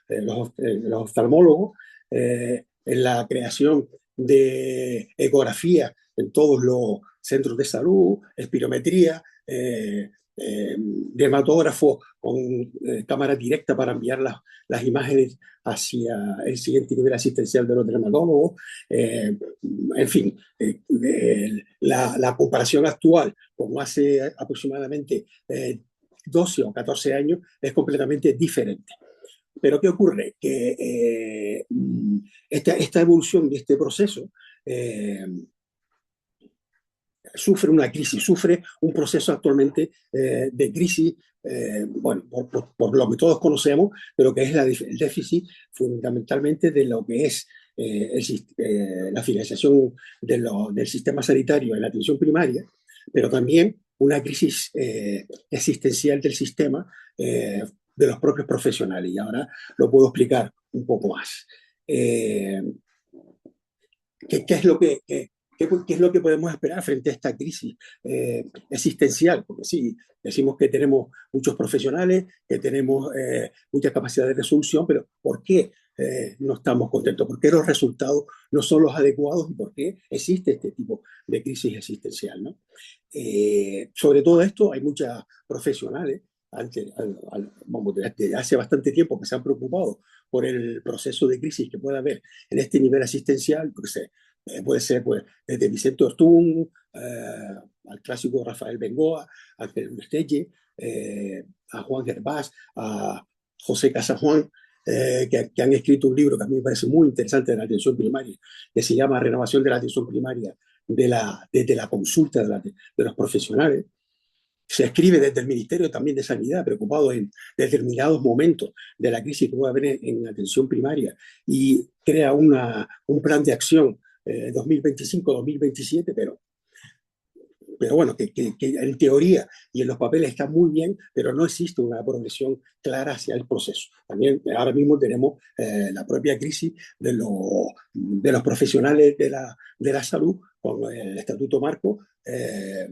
oftalmólogos, en la creación de ecografía en todos los centros de salud, espirometría, dermatógrafos con cámara directa para enviar las imágenes hacia el siguiente nivel asistencial de los dermatólogos. En fin, la comparación actual, como hace aproximadamente 12 o 14 años, es completamente diferente. Pero ¿qué ocurre? Que esta evolución de este proceso sufre una crisis, sufre un proceso actualmente de crisis, bueno, por lo que todos conocemos, pero que es el déficit fundamentalmente de lo que es la financiación del sistema sanitario en la atención primaria, pero también una crisis existencial del sistema de los propios profesionales. Y ahora lo puedo explicar un poco más. ¿Qué es lo que... ¿Qué es lo que podemos esperar frente a esta crisis existencial? Porque sí, decimos que tenemos muchos profesionales, que tenemos mucha capacidad de resolución, pero ¿por qué no estamos contentos? ¿Por qué los resultados no son los adecuados? ¿Y por qué existe este tipo de crisis existencial, ¿no? Sobre todo esto hay muchas profesionales desde hace bastante tiempo que se han preocupado por el proceso de crisis que puede haber en este nivel asistencial, porque puede ser pues, desde Vicente Ortún al clásico Rafael Bengoa, a Ángel Mestelle, a Juan Gervás, a José Casajuan, que han escrito un libro que a mí me parece muy interesante de la atención primaria, que se llama Renovación de la atención primaria desde la consulta de los profesionales. Se escribe desde el Ministerio también de Sanidad, preocupado en determinados momentos de la crisis que puede haber en atención primaria, y crea un plan de acción 2025-2027, pero bueno, que en teoría y en los papeles está muy bien, pero no existe una progresión clara hacia el proceso. También ahora mismo tenemos la propia crisis de los profesionales de la salud con el Estatuto Marco, que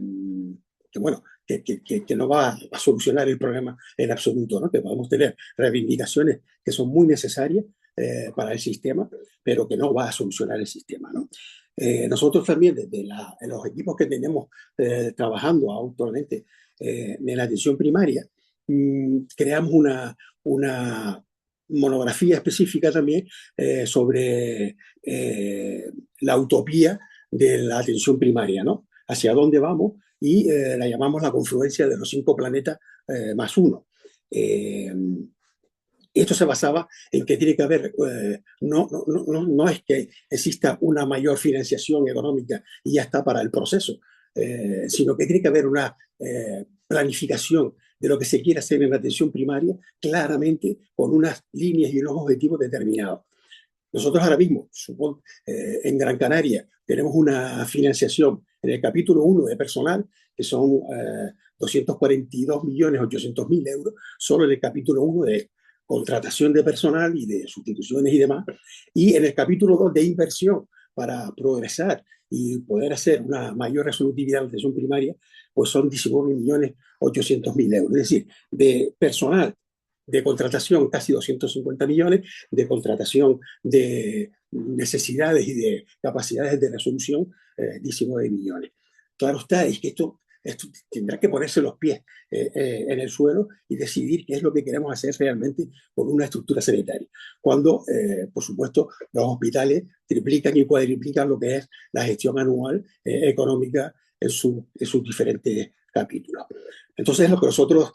bueno, que no va a solucionar el problema en absoluto, ¿no? Que podemos tener reivindicaciones que son muy necesarias para el sistema, pero que no va a solucionar el sistema, ¿no? Nosotros también, desde los equipos que tenemos trabajando actualmente en la atención primaria, creamos una monografía específica también sobre la utopía de la atención primaria, ¿no? Hacia dónde vamos, y la llamamos la confluencia de los 5 planetas más 1. Esto se basaba en que tiene que haber, no es que exista una mayor financiación económica y ya está para el proceso, sino que tiene que haber una planificación de lo que se quiere hacer en la atención primaria, claramente con unas líneas y unos objetivos determinados. Nosotros ahora mismo, en Gran Canaria, tenemos una financiación en el capítulo 1 de personal, que son 242.800.000 euros, solo en el capítulo 1 de contratación de personal y de sustituciones y demás, y en el capítulo 2 de inversión para progresar y poder hacer una mayor resolutividad de la atención primaria, pues son 19.800.000 euros. Es decir, de personal de contratación casi 250 millones, de contratación de necesidades y de capacidades de resolución 19 millones. Claro está, es que esto tendrá que ponerse los pies en el suelo y decidir qué es lo que queremos hacer realmente con una estructura sanitaria. Cuando, por supuesto, los hospitales triplican y cuadriplican lo que es la gestión anual económica en sus diferentes capítulos. Entonces, lo que nosotros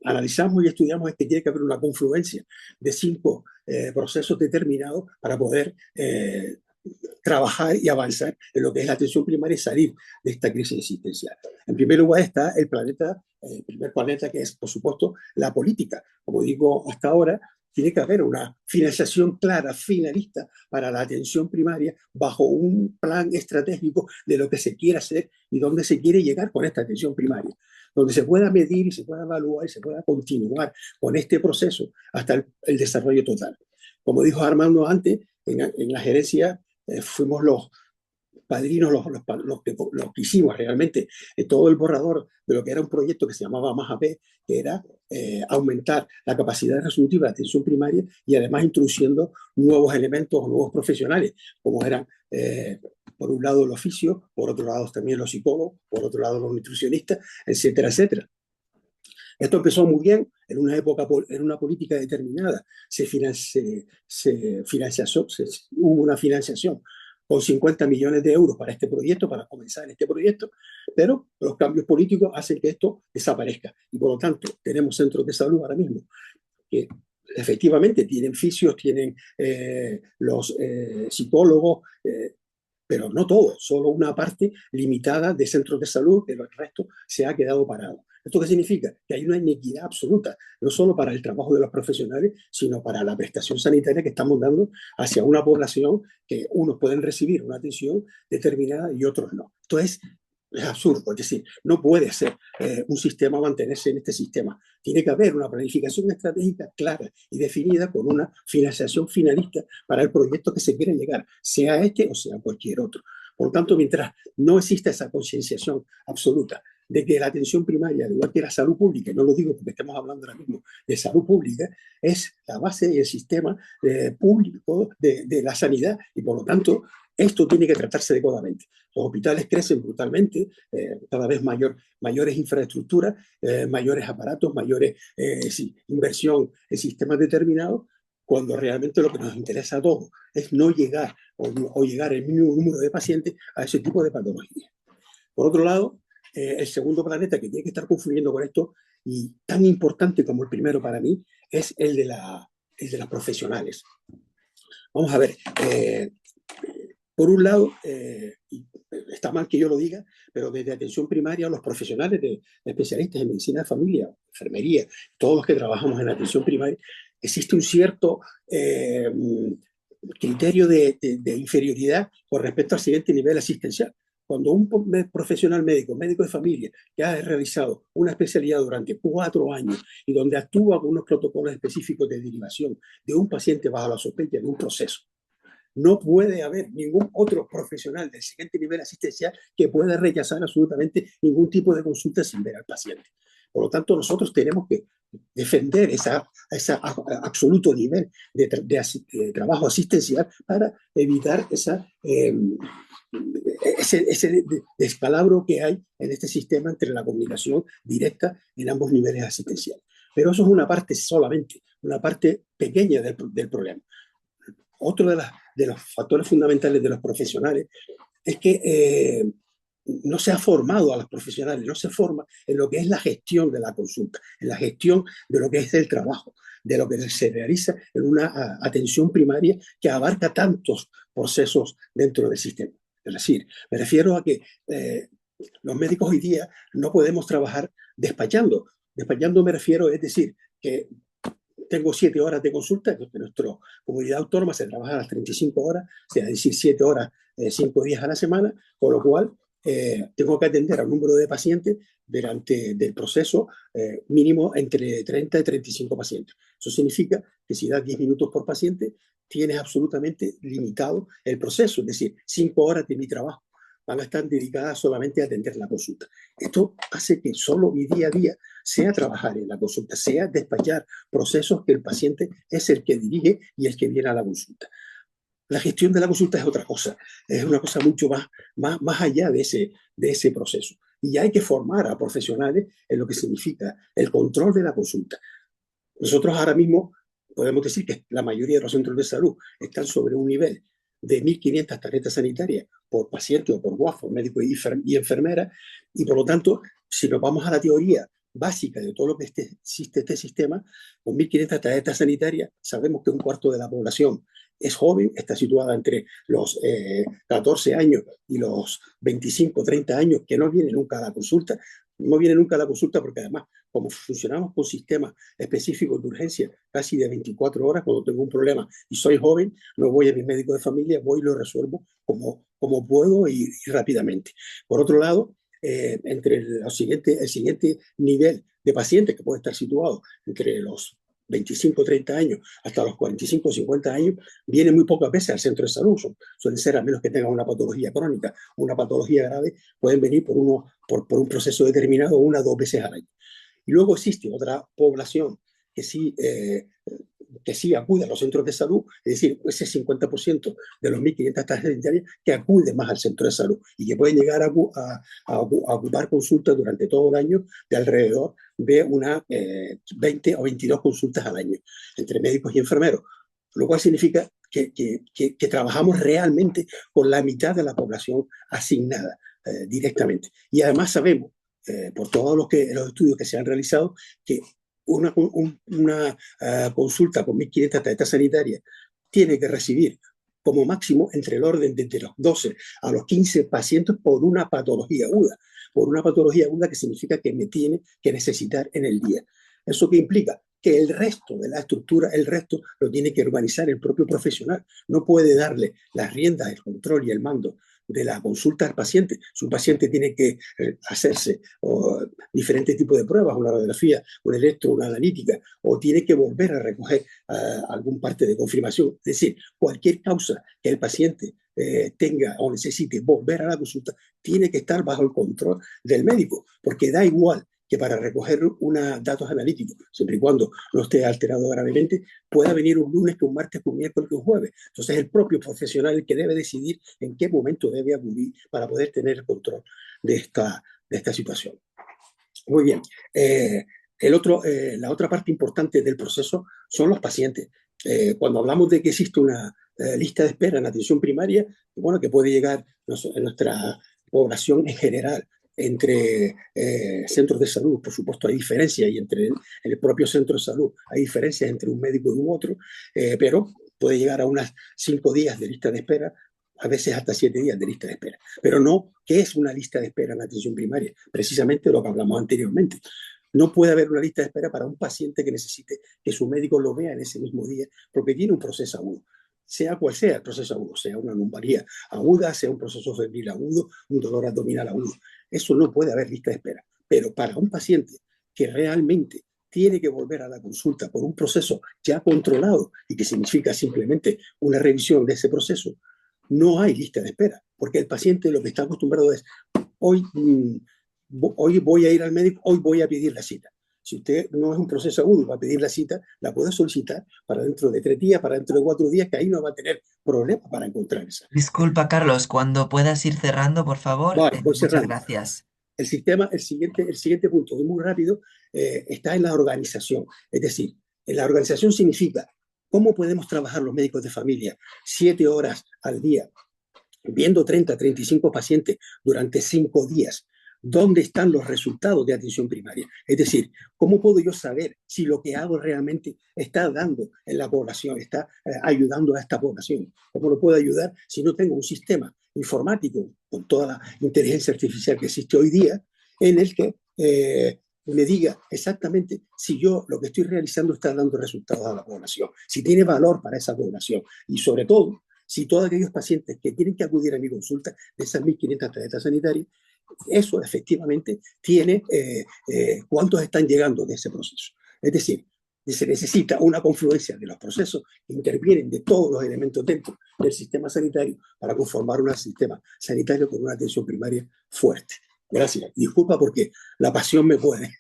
analizamos y estudiamos es que tiene que haber una confluencia de 5 procesos determinados para poder trabajar y avanzar en lo que es la atención primaria y salir de esta crisis existencial. En primer lugar está el primer planeta, que es, por supuesto, la política. Como digo hasta ahora, tiene que haber una financiación clara, finalista, para la atención primaria bajo un plan estratégico de lo que se quiere hacer y dónde se quiere llegar con esta atención primaria, donde se pueda medir y se pueda evaluar y se pueda continuar con este proceso hasta el desarrollo total. Como dijo Armando antes, en la gerencia fuimos los padrinos, los que hicimos realmente todo el borrador de lo que era un proyecto que se llamaba Más AP, que era aumentar la capacidad resolutiva de atención primaria y además introduciendo nuevos elementos, nuevos profesionales, como eran, por un lado, el oficio, por otro lado también los psicólogos, por otro lado los nutricionistas, etcétera, etcétera. Esto empezó muy bien en una época, en una política determinada. Hubo una financiación con 50 millones de euros para este proyecto, para comenzar este proyecto, pero los cambios políticos hacen que esto desaparezca. Y por lo tanto, tenemos centros de salud ahora mismo que efectivamente tienen fisios, tienen los psicólogos, pero no todos, solo una parte limitada de centros de salud, pero el resto se ha quedado parado. ¿Esto qué significa? Que hay una inequidad absoluta, no solo para el trabajo de los profesionales, sino para la prestación sanitaria que estamos dando hacia una población que unos pueden recibir una atención determinada y otros no. Esto es absurdo, es decir, no puede ser un sistema mantenerse en este sistema. Tiene que haber una planificación estratégica clara y definida con una financiación finalista para el proyecto que se quiere llegar, sea este o sea cualquier otro. Por lo tanto, mientras no exista esa concienciación absoluta de que la atención primaria, al igual que la salud pública, y no lo digo porque estemos hablando ahora mismo de salud pública, es la base del sistema público de la sanidad, y por lo tanto esto tiene que tratarse adecuadamente. Los hospitales crecen brutalmente, cada vez mayores infraestructuras, mayores aparatos, mayores inversión en sistemas determinados, cuando realmente lo que nos interesa a todos es no llegar o llegar el mínimo número de pacientes a ese tipo de patologías. Por otro lado, el segundo planeta que tiene que estar confluyendo con esto, y tan importante como el primero para mí, es el de los profesionales. Vamos a ver, por un lado, está mal que yo lo diga, pero desde atención primaria, los profesionales de especialistas en medicina de familia, enfermería, todos los que trabajamos en atención primaria, existe un cierto criterio de inferioridad con respecto al siguiente nivel asistencial. Cuando un profesional médico de familia, que ha realizado una especialidad durante 4 años y donde actúa con unos protocolos específicos de derivación de un paciente bajo la sospecha de un proceso, no puede haber ningún otro profesional del siguiente nivel asistencial que pueda rechazar absolutamente ningún tipo de consulta sin ver al paciente. Por lo tanto, nosotros tenemos que defender ese absoluto nivel de trabajo asistencial para evitar ese descalabro que hay en este sistema entre la comunicación directa en ambos niveles asistenciales. Pero eso es una parte solamente, una parte pequeña del problema. Otro de los factores fundamentales de los profesionales es que no se ha formado a los profesionales, no se forma en lo que es la gestión de la consulta, en la gestión de lo que es el trabajo, de lo que se realiza en una atención primaria que abarca tantos procesos dentro del sistema. Es decir, me refiero a que los médicos hoy día no podemos trabajar despachando. Despachando me refiero, es decir, que tengo 7 horas de consulta, en nuestra comunidad autónoma se trabaja a las 35 horas, o sea, es decir, 7 horas, 5 días a la semana, con lo cual tengo que atender al número de pacientes durante el proceso mínimo entre 30 y 35 pacientes. Eso significa que si das 10 minutos por paciente, tienes absolutamente limitado el proceso, es decir, 5 horas de mi trabajo van a estar dedicadas solamente a atender la consulta. Esto hace que solo mi día a día sea trabajar en la consulta, sea despachar procesos que el paciente es el que dirige y el que viene a la consulta. La gestión de la consulta es otra cosa, es una cosa mucho más allá de ese proceso. Y hay que formar a profesionales en lo que significa el control de la consulta. Nosotros ahora mismo podemos decir que la mayoría de los centros de salud están sobre un nivel de 1.500 tarjetas sanitarias por paciente o por guafo, médico y enfermera, y por lo tanto, si nos vamos a la teoría básica de todo lo que existe este sistema, con 1.500 tarjetas sanitarias, sabemos que un cuarto de la población es joven, está situada entre los 14 años y los 25, 30 años, que no viene nunca a la consulta. No viene nunca a la consulta porque además, como funcionamos con sistemas específicos de urgencia casi de 24 horas, cuando tengo un problema y soy joven, no voy a mi médico de familia, voy y lo resuelvo como puedo y rápidamente. Por otro lado, entre el siguiente nivel de pacientes que puede estar situado entre los 25, 30 años hasta los 45, 50 años, viene muy pocas veces al centro de salud. Suelen ser, a menos que tengan una patología crónica, una patología grave, pueden venir por un proceso determinado 1 o 2 veces al año. Y luego existe otra población que sí acude a los centros de salud, es decir, ese 50% de los 1.500 tarjetas sanitarias que acuden más al centro de salud y que pueden llegar a ocupar consultas durante todo el año de alrededor de unas 20 o 22 consultas al año entre médicos y enfermeros, lo cual significa que trabajamos realmente con la mitad de la población asignada directamente. Y además sabemos, por todos los estudios que se han realizado, que una consulta con 1.500 tarjetas sanitarias tiene que recibir como máximo entre el orden de los 12 a los 15 pacientes por una patología aguda. Por una patología aguda que significa que me tiene que necesitar en el día. ¿Eso qué implica? Que el resto de la estructura, el resto lo tiene que organizar el propio profesional. No puede darle las riendas, el control y el mando de la consulta al paciente. Si un paciente tiene que hacerse diferentes tipos de pruebas, una radiografía, un electro, una analítica, o tiene que volver a recoger algún parte de confirmación, es decir, cualquier causa que el paciente tenga o necesite volver a la consulta, tiene que estar bajo el control del médico, porque da igual que para recoger datos analíticos, siempre y cuando no esté alterado gravemente, pueda venir un lunes, que un martes, que un miércoles, que un jueves. Entonces es el propio profesional el que debe decidir en qué momento debe acudir para poder tener el control de esta situación. Muy bien. La otra parte importante del proceso son los pacientes. Cuando hablamos de que existe una lista de espera en atención primaria, bueno, que puede llegar en nuestra población en general, entre centros de salud, por supuesto hay diferencias, y en el propio centro de salud hay diferencias entre un médico y un otro, pero puede llegar a unas 5 días de lista de espera, a veces hasta 7 días de lista de espera. Pero no, ¿qué es una lista de espera en atención primaria? Precisamente lo que hablamos anteriormente. No puede haber una lista de espera para un paciente que necesite que su médico lo vea en ese mismo día, porque tiene un proceso agudo. Sea cual sea el proceso agudo, sea una lumbalgia aguda, sea un proceso febril agudo, un dolor abdominal agudo. Eso no puede haber lista de espera. Pero para un paciente que realmente tiene que volver a la consulta por un proceso ya controlado y que significa simplemente una revisión de ese proceso, no hay lista de espera, porque el paciente lo que está acostumbrado es, hoy voy a ir al médico, hoy voy a pedir la cita. Si usted no es un proceso agudo y va a pedir la cita, la puede solicitar para dentro de 3 días, para dentro de 4 días, que ahí no va a tener problema para encontrar esa.
Disculpa, Carlos, cuando puedas ir cerrando, por favor.
Vale, voy
Muchas
cerrando.
gracias.
El siguiente punto, que es muy rápido, está en la organización. Es decir, en la organización significa cómo podemos trabajar los médicos de familia 7 horas al día, viendo 30, 35 pacientes durante 5 días. ¿Dónde están los resultados de atención primaria? Es decir, ¿cómo puedo yo saber si lo que hago realmente está dando en la población, está ayudando a esta población? ¿Cómo lo puedo ayudar si no tengo un sistema informático con toda la inteligencia artificial que existe hoy día en el que me diga exactamente si yo lo que estoy realizando está dando resultados a la población, si tiene valor para esa población y sobre todo si todos aquellos pacientes que tienen que acudir a mi consulta de esas 1.500 tarjetas sanitarias, eso efectivamente tiene cuántos están llegando de ese proceso. Es decir, se necesita una confluencia de los procesos que intervienen de todos los elementos dentro del sistema sanitario para conformar un sistema sanitario con una atención primaria fuerte. Gracias. Disculpa porque la pasión me puede.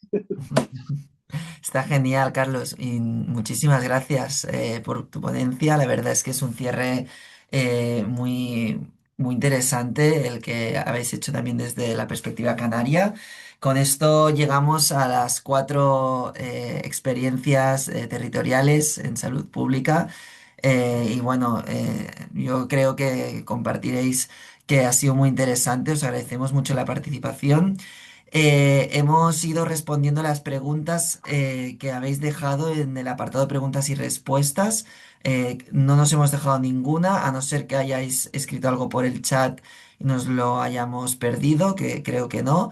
Está genial, Carlos, y muchísimas gracias por tu ponencia. La verdad es que es un cierre muy, muy interesante el que habéis hecho también desde la perspectiva canaria. Con esto llegamos a las 4 experiencias territoriales en salud pública. Y bueno, yo creo que compartiréis que ha sido muy interesante. Os agradecemos mucho la participación. Hemos ido respondiendo las preguntas que habéis dejado en el apartado de preguntas y respuestas. No nos hemos dejado ninguna, a no ser que hayáis escrito algo por el chat y nos lo hayamos perdido, que creo que no.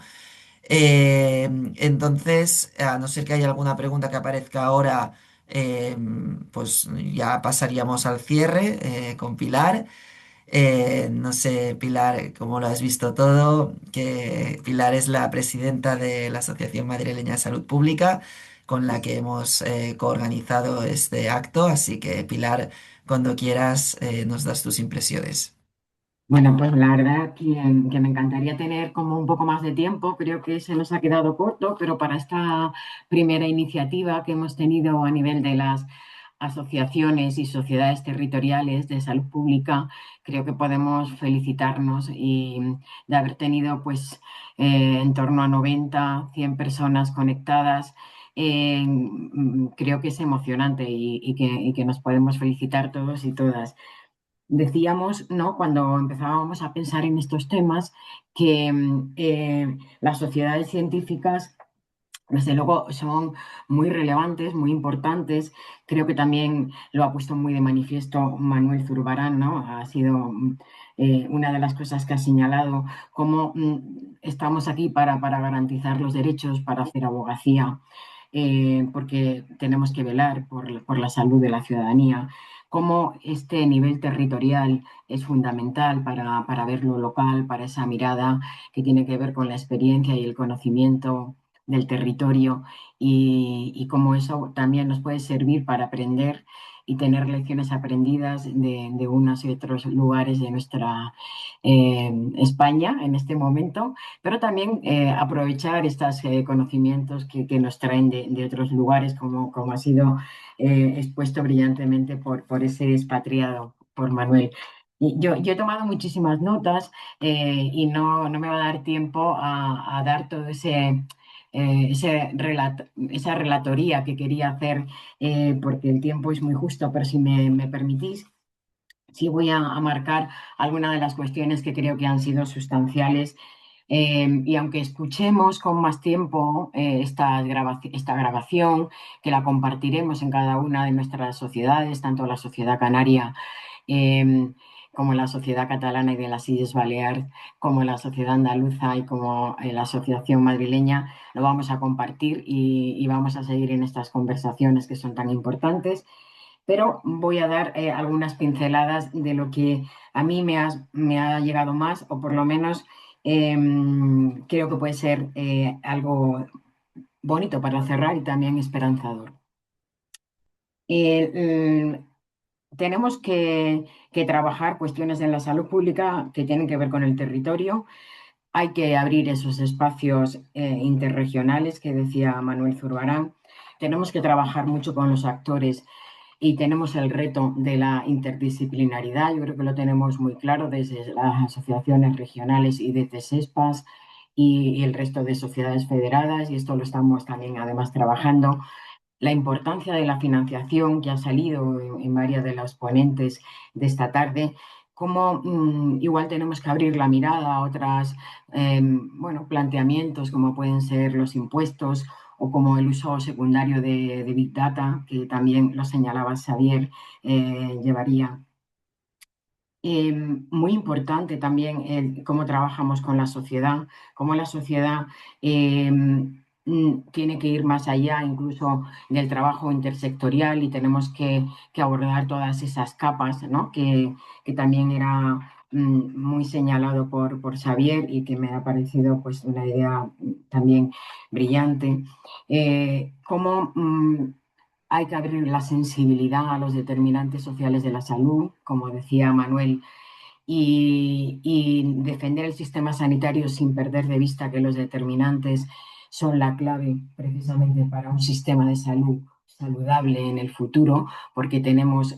Entonces, a no ser que haya alguna pregunta que aparezca ahora, pues ya pasaríamos al cierre con Pilar. No sé, Pilar, cómo lo has visto todo, que Pilar es la presidenta de la Asociación Madrileña de Salud Pública, con la que hemos coorganizado este acto, así que Pilar, cuando quieras, nos das tus impresiones.
Bueno, pues la verdad que me encantaría tener como un poco más de tiempo. Creo que se nos ha quedado corto, pero para esta primera iniciativa que hemos tenido a nivel de las asociaciones y sociedades territoriales de salud pública, creo que podemos felicitarnos y de haber tenido pues en torno a 90, 100 personas conectadas. Creo que es emocionante y que nos podemos felicitar todos y todas. Decíamos, ¿no?, cuando empezábamos a pensar en estos temas, que las sociedades científicas desde luego son muy relevantes, muy importantes. Creo que también lo ha puesto muy de manifiesto Manuel Zurbarán, ¿no? Ha sido una de las cosas que ha señalado, cómo estamos aquí para garantizar los derechos, para hacer abogacía, porque tenemos que velar por la salud de la ciudadanía, cómo este nivel territorial es fundamental para ver lo local, para esa mirada que tiene que ver con la experiencia y el conocimiento del territorio y cómo eso también nos puede servir para aprender y tener lecciones aprendidas de unos y otros lugares de nuestra España en este momento, pero también aprovechar estos conocimientos que nos traen de otros lugares, como ha sido expuesto brillantemente por ese expatriado, por Manuel. Y yo he tomado muchísimas notas y no me va a dar tiempo a dar todo esa relatoría que quería hacer, porque el tiempo es muy justo, pero si me permitís, sí voy a marcar algunas de las cuestiones que creo que han sido sustanciales. Y aunque escuchemos con más tiempo esta grabación, que la compartiremos en cada una de nuestras sociedades, tanto la sociedad canaria eh, como la sociedad catalana y de las Islas Baleares, como la sociedad andaluza y como la asociación madrileña, lo vamos a compartir y vamos a seguir en estas conversaciones que son tan importantes, pero voy a dar algunas pinceladas de lo que a mí me ha llegado más, o por lo menos creo que puede ser algo bonito para cerrar y también esperanzador. Eh, Tenemos que trabajar cuestiones en la salud pública que tienen que ver con el territorio. Hay que abrir esos espacios interregionales que decía Manuel Zurbarán. Tenemos que trabajar mucho con los actores y tenemos el reto de la interdisciplinaridad. Yo creo que lo tenemos muy claro desde las asociaciones regionales y desde SESPAS y el resto de sociedades federadas, y esto lo estamos también además trabajando. La importancia de la financiación que ha salido en varias de los ponentes de esta tarde, cómo igual tenemos que abrir la mirada a otros planteamientos como pueden ser los impuestos o como el uso secundario de Big Data, que también lo señalaba Xavier, llevaría. Muy importante también cómo trabajamos con la sociedad, cómo la sociedad tiene que ir más allá incluso del trabajo intersectorial y tenemos que abordar todas esas capas, ¿no? que también era muy señalado por Xavier y que me ha parecido pues, una idea también brillante. Cómo hay que abrir la sensibilidad a los determinantes sociales de la salud, como decía Manuel, y defender el sistema sanitario sin perder de vista que los determinantes son la clave precisamente para un sistema de salud saludable en el futuro, porque tenemos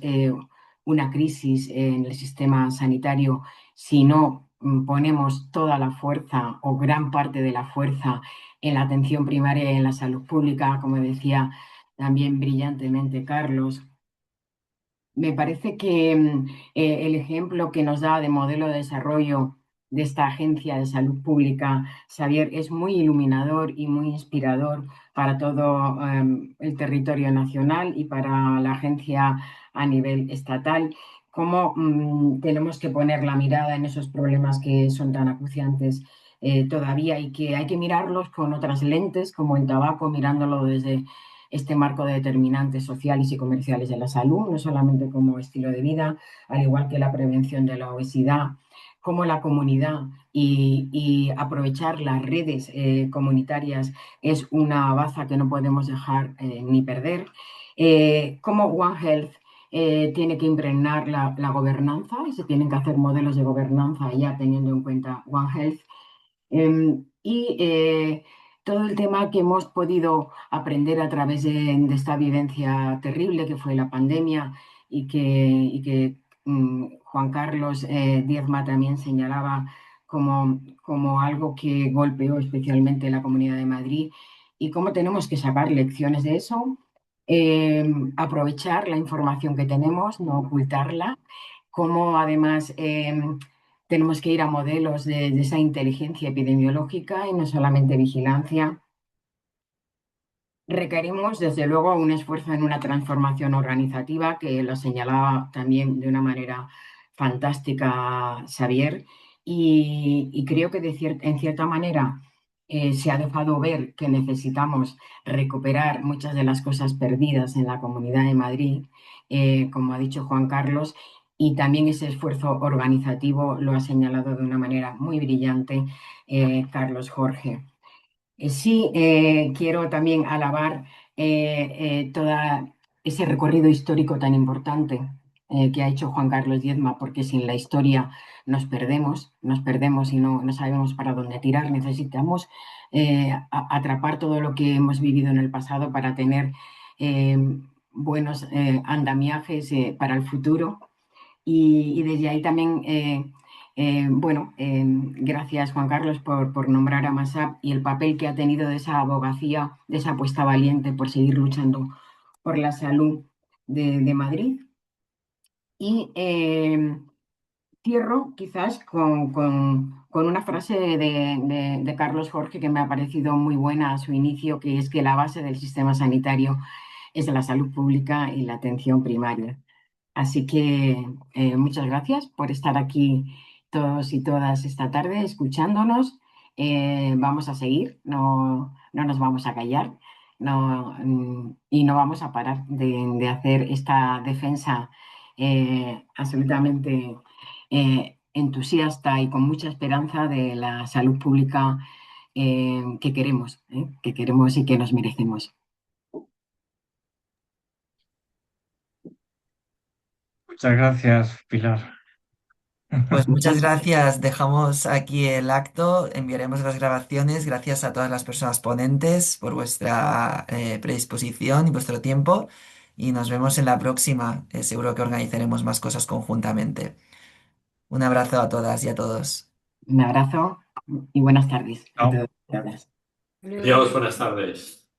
una crisis en el sistema sanitario si no ponemos toda la fuerza o gran parte de la fuerza en la atención primaria y en la salud pública, como decía también brillantemente Carlos. Me parece que el ejemplo que nos da de modelo de desarrollo de esta Agencia de Salud Pública, Xavier, es muy iluminador y muy inspirador para todo el territorio nacional y para la agencia a nivel estatal. Cómo tenemos que poner la mirada en esos problemas que son tan acuciantes todavía y que hay que mirarlos con otras lentes, como el tabaco, mirándolo desde este marco de determinantes sociales y comerciales de la salud, no solamente como estilo de vida, al igual que la prevención de la obesidad, como la comunidad y aprovechar las redes comunitarias es una baza que no podemos dejar ni perder. Como One Health tiene que impregnar la gobernanza y se tienen que hacer modelos de gobernanza ya teniendo en cuenta One Health. Y todo el tema que hemos podido aprender a través de esta vivencia terrible que fue la pandemia y que Juan Carlos Diezma también señalaba como algo que golpeó especialmente la Comunidad de Madrid y cómo tenemos que sacar lecciones de eso, aprovechar la información que tenemos, no ocultarla, cómo además tenemos que ir a modelos de esa inteligencia epidemiológica y no solamente vigilancia. requerimos, desde luego, un esfuerzo en una transformación organizativa, que lo señalaba también de una manera fantástica Xavier, y creo que en cierta manera se ha dejado ver que necesitamos recuperar muchas de las cosas perdidas en la Comunidad de Madrid, como ha dicho Juan Carlos, y también ese esfuerzo organizativo lo ha señalado de una manera muy brillante Carlos Jorge. Sí, quiero también alabar todo ese recorrido histórico tan importante que ha hecho Juan Carlos Diezma, porque sin la historia nos perdemos y no sabemos para dónde tirar. Necesitamos atrapar todo lo que hemos vivido en el pasado para tener eh, buenos andamiajes para el futuro. Y desde ahí también, bueno, gracias Juan Carlos por nombrar a Masap y el papel que ha tenido de esa abogacía, de esa apuesta valiente por seguir luchando por la salud de Madrid. Y cierro quizás con una frase de Carlos Jorge que me ha parecido muy buena a su inicio, que es que la base del sistema sanitario es la salud pública y la atención primaria. Así que muchas gracias por estar aquí todos y todas esta tarde escuchándonos. Vamos a seguir, no nos vamos a callar, y no vamos a parar de hacer esta defensa absolutamente entusiasta y con mucha esperanza de la salud pública que queremos y que nos merecemos.
Muchas gracias, Pilar.
Pues muchas gracias. Dejamos aquí el acto, enviaremos las grabaciones. Gracias a todas las personas ponentes por vuestra predisposición y vuestro tiempo. Y nos vemos en la próxima. Seguro que organizaremos más cosas conjuntamente. Un abrazo a todas y a todos.
Un abrazo y buenas tardes a
Chao.
todos y todas.
Adiós, buenas tardes.